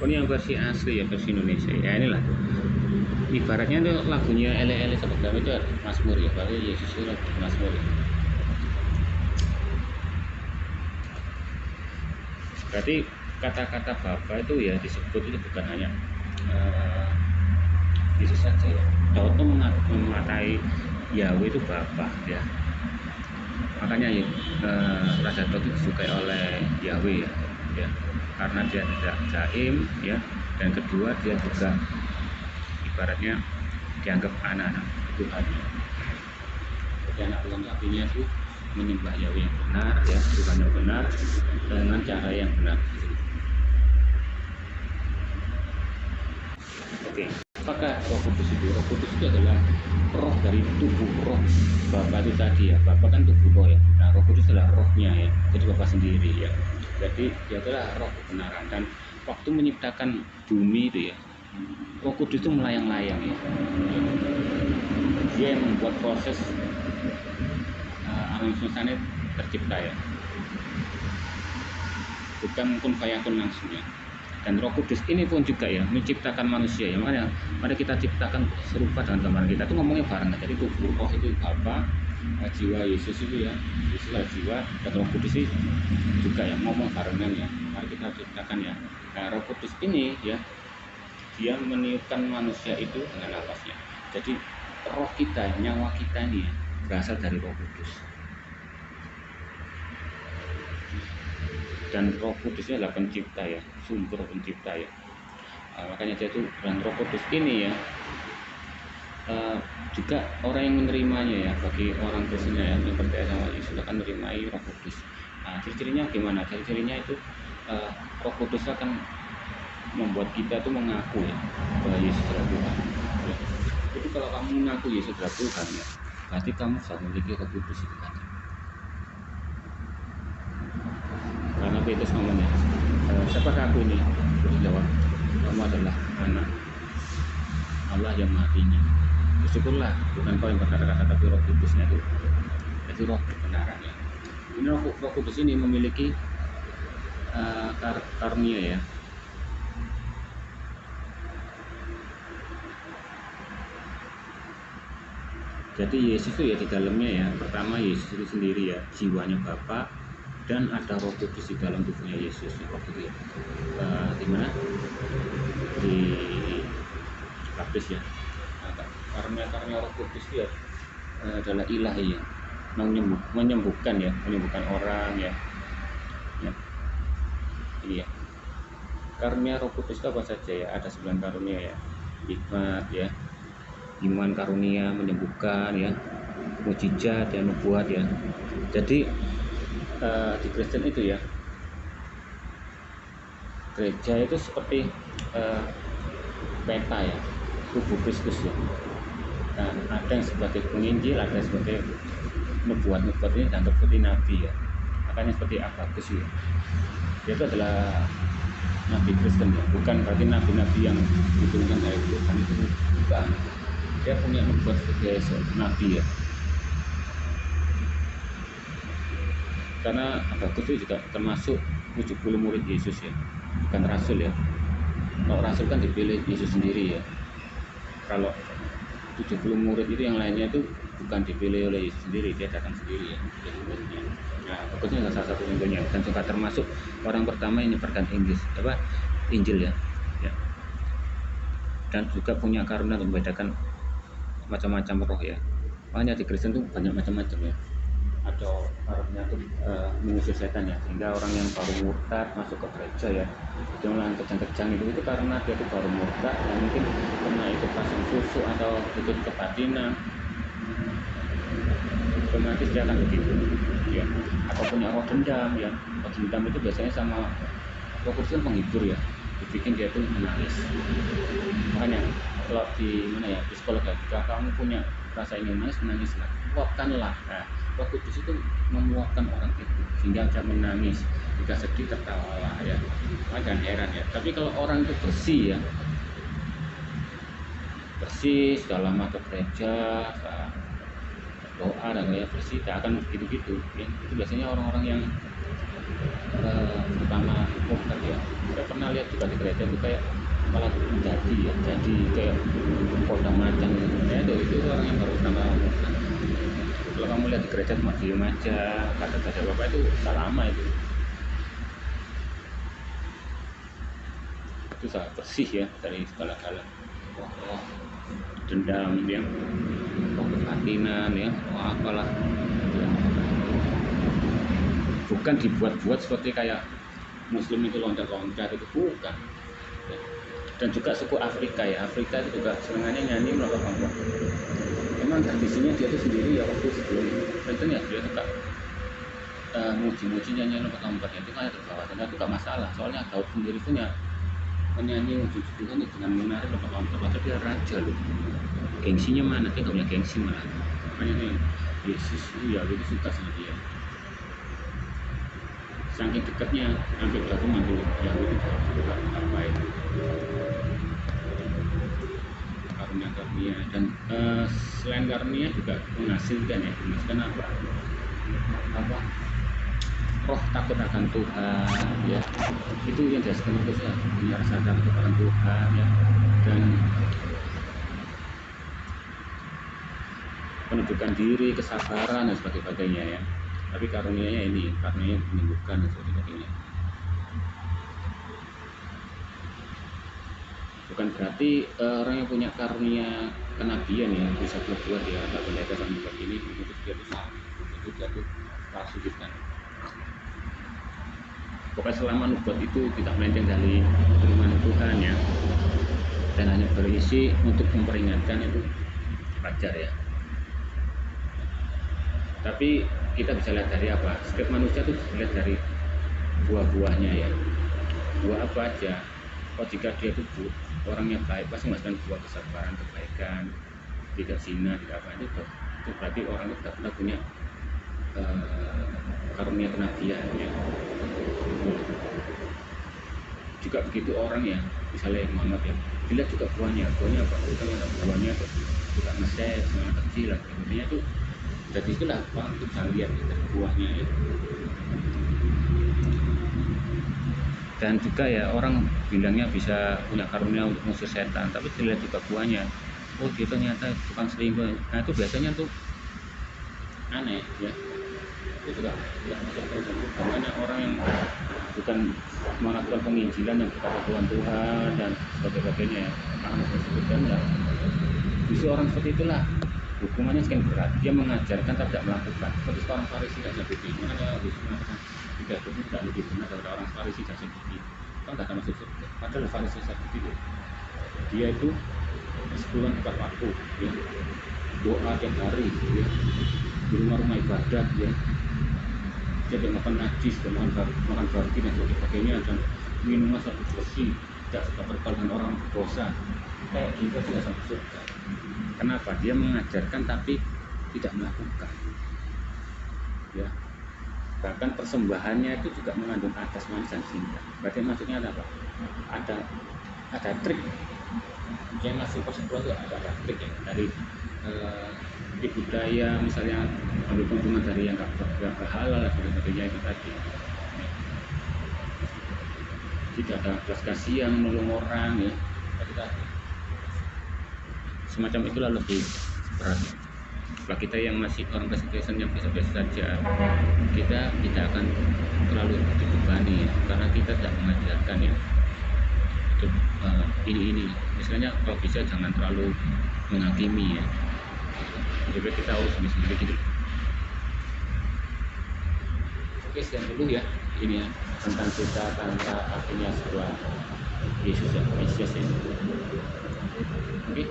Oh, ini yang versi asli ya, versi Indonesia ya. Inilah ibaratnya itu lagunya Eli Eli Sabaktani itu Mazmur ya, berarti Yesus itu Mazmur ya. Berarti kata-kata Bapa itu ya disebut itu bukan hanya Yesus saja ya. Daud itu mengatai Yahweh itu Bapa ya. Makanya Raja Daud itu disukai oleh Yahweh ya, karena dia tidak jaim ya, dan kedua dia juga ibaratnya dianggap anak-anak Tuhan. Jadi anak Tuhan artinya itu menyembah Yahweh yang benar ya, Tuhan yang benar dengan cara yang benar. Oke, apakah Roh Kudus itu? Roh Kudus itu adalah roh dari tubuh roh Bapa itu tadi ya. Bapa kan tubuh roh ya. Nah, Roh Kudus adalah rohnya ya. Jadi Bapa sendiri ya. Jadi dia adalah roh kebenaran, dan waktu menciptakan bumi itu ya, Roh Kudus itu melayang-layang ya. Dia yang membuat proses alam semesta ini tercipta ya. Bukan kun fayakun langsung ya. Dan Roh Kudus ini pun juga ya menciptakan manusia ya. Makanya mari kita ciptakan serupa dengan gambaran kita. Itu ngomongnya bareng. Jadi tubuh roh itu Bapa, jiwa Yesus itu ya, Yesus adalah jiwa, dan Roh Kudus itu juga ya ngomong barengan ya. Mari kita ciptakan ya. Nah, Roh Kudus ini ya, dia meniupkan manusia itu dengan nafasnya. Jadi roh kita, nyawa kita ini ya, berasal dari Roh Kudus. Dan Roh Kudus adalah pencipta ya, sumber pencipta ya. Makanya dia itu bilang Roh Kudus ini ya, juga orang yang menerimanya ya, bagi orang Kristen ya yang percaya sama Yesus akan menerimai Roh Kudus. Nah, ciri-cirinya gimana? Ciri-cirinya itu Roh Kudus akan membuat kita itu mengaku ya bahwa Yesus adalah Tuhan. Ya. Jadi kalau kamu mengaku Yesus adalah Tuhan ya, berarti kamu sudah memiliki Roh Kudus itu tadi. Karena Petrus ngomongnya, siapakah aku ini? Terus jawab, kamu adalah anak Allah yang Maha Tinggi. Syukurlah bukan kau yang berkata-kata, tapi Roh Kudusnya itu roh kebenaran ya. Ini Roh Kudus ini memiliki karunia ya. Jadi Yesus itu ya di dalamnya ya, pertama Yesus itu sendiri ya, jiwanya Bapa, dan ada Roh Kudus di dalam tubuhnya Yesus ya, waktu itu ya. Di mana? Di baptis ya. Karena Roh Kudus itu ya adalah ilahi ya, menyembuhkan ya, menyembuhkan orang ya. Ini ya. Karunia Roh Kudus itu apa saja ya? Ada 9 karunia ya. Hikmat ya, iman karunia, menyembuhkan ya, mujizat dan nubuat ya. Jadi di Kristen itu ya, gereja itu seperti peta ya, tubuh Kristus ya. Nah, ada yang sebagai penginjil, ada yang sebagai nubuat ini dan seperti nabi ya. Makanya seperti Agabus ya, dia itu adalah nabi Kristen ya, bukan berarti nabi-nabi yang diturunkan dari Tuhan, itu bukan. Dia punya nubuat sebagai nabi ya. Karena Agabus itu juga termasuk 70 murid Yesus ya, bukan rasul ya. Kalau rasul kan dipilih Yesus sendiri ya. Kalau 70 murid itu yang lainnya itu bukan dipilih oleh Yesus sendiri, dia datang sendiri ya. Nah, Agabusnya adalah salah satu contohnya, dan juga termasuk orang pertama yang menyebarkan Injil ya. Dan juga punya karunia untuk membedakan macam-macam roh ya. Makanya di Kristen tuh banyak macam-macam ya. Ada karunia untuk mengusir setan ya, sehingga orang yang baru murtad masuk ke gereja ya, dia melakukan kejang-kejang itu karena dia itu baru murtad dan mungkin pernah ikut pasang susu atau ikut kebatinan, otomatis dia akan begitu ya. Atau punya roh dendam ya. Roh dendam itu biasanya sama Roh Kudus kan penghibur ya, dibikin dia itu menangis. Makanya kalau di mana ya, di sekolah jika kamu punya rasa ingin menangislah, luapkanlah. Nah, Roh Kudus itu memuapkan orang itu sehingga dia menangis, jika sedih tertawa ya. Jangan heran ya. Tapi kalau orang itu bersih ya, bersih, sudah lama ke gereja, doa dan gaya bersih, tak akan gitu-gitu ya. Itu biasanya orang-orang yang pertama murtad ya. Saya pernah lihat juga di gereja itu kayak malah jadi ya, jadi kayak kodam macan gitu. Ya itu orang yang baru pertama murtad. Kalau kamu lihat di gereja cuma diem aja, kata-kata bapak itu sudah lama itu sangat bersih ya dari segala hal. Dendam ya, kebatinan ya, apalah ya. Bukan dibuat-buat seperti kayak Muslim itu loncat-loncat, itu bukan ya. Dan juga suku Afrika ya, Afrika itu juga senangannya nyanyi melompat lompat. Memang tradisinya dia itu sendiri ya, waktu sebelum Kristen ya dia suka muji-muji nyanyi lompat-lompat ya, itu kan terbawa, dan itu gak masalah. Soalnya Daud sendiri punya menyanyi muji Tuhan dengan menari lompat-lompat, padahal dia raja loh. Gengsinya mana? Dia gak punya gengsi malah. Makanya nih Yesus itu ya, itu suka sama dia. Saking dekatnya hampir jatuh mantul Yahudi juga apa itu karunia dan selain karunia juga menghasilkan apa roh takut akan Tuhan ya, itu yang dihasilkan itu ya, punya rasa takut akan Tuhan ya, dan penunjukan diri, kesabaran dan sebagainya ya. Tapi karunianya ini, karunianya menyembuhkan dan sebagainya. Bukan berarti orang yang punya karunia kenabian ya bisa berbuat ya, tak pendeta sama begini itu dia tuh salah, itu dia tuh palsu juga. Pokoknya selama nubuat itu tidak melenceng dari firman Tuhan ya, dan hanya berisi untuk memperingatkan, itu wajar ya. Tapi kita bisa lihat dari apa? Setiap manusia itu bisa lihat dari buah-buahnya ya. Buah apa aja? Oh, jika dia itu orangnya baik, pasti menghasilkan buah kesabaran, kebaikan, tidak zina, tidak apa itu berarti orang itu sudah pernah punya karunia kenabian ya. Juga begitu orang ya, misalnya Muhammad ya, dilihat juga buahnya apa? Buahnya juga ngeses, semangat kecil lah, kemudian itu jadi itulah orang itu bisa lihat itu buahnya ya. Dan juga ya orang bilangnya bisa punya karunia untuk musuh setan, tapi dilihat juga buahnya, oh dia ternyata tukang selingkuh. Nah itu biasanya tuh aneh ya, itu juga tidak masuk ke karena orang yang bukan melakukan penginjilan yang kepada Tuhan dan sebagainya ya, paham sebutkan ya. Justru orang seperti itulah hukumannya sekian berat, dia mengajarkan tapi tidak melakukan, seperti seorang Farisi dan Saduki. Makanya Yesus mengatakan tidak itu tidak lebih benar daripada orang Farisi dan Saduki, kan tidak akan masuk surga. Padahal Farisi dan Saduki itu dia itu sepuluhan tepat waktu ya, doa tiap hari ya, di rumah-rumah ibadat ya, dia tidak makan najis, tidak makan babi dan sebagainya, dan minuman satu bersih, tidak suka bergaul dengan orang berdosa. Kayak gitu tidak sampai surga. Kenapa? Dia mengajarkan tapi tidak melakukan ya. Bahkan persembahannya itu juga mengandung atas manis dan cinta. Berarti maksudnya apa? Ada trik. Yang ngasih persekutuan itu ada trik ya, dari di budaya misalnya ambil keuntungan dari yang gak halal dan sebagainya itu tadi. Tidak ada belas kasihan, menolong orang ya, tadi semacam itulah lebih berat. Kalau kita yang masih orang Kristen yang biasa-biasa saja, kita tidak akan terlalu dibebani ya, karena kita tidak mengajarkan ya untuk ini misalnya. Kalau bisa jangan terlalu menghakimi ya, jadi kita harus sendiri gitu. Oke, sekian dulu ya ini ya tentang cerita tentang akhirnya setelah Yesus ya, Mesias ya. Oke.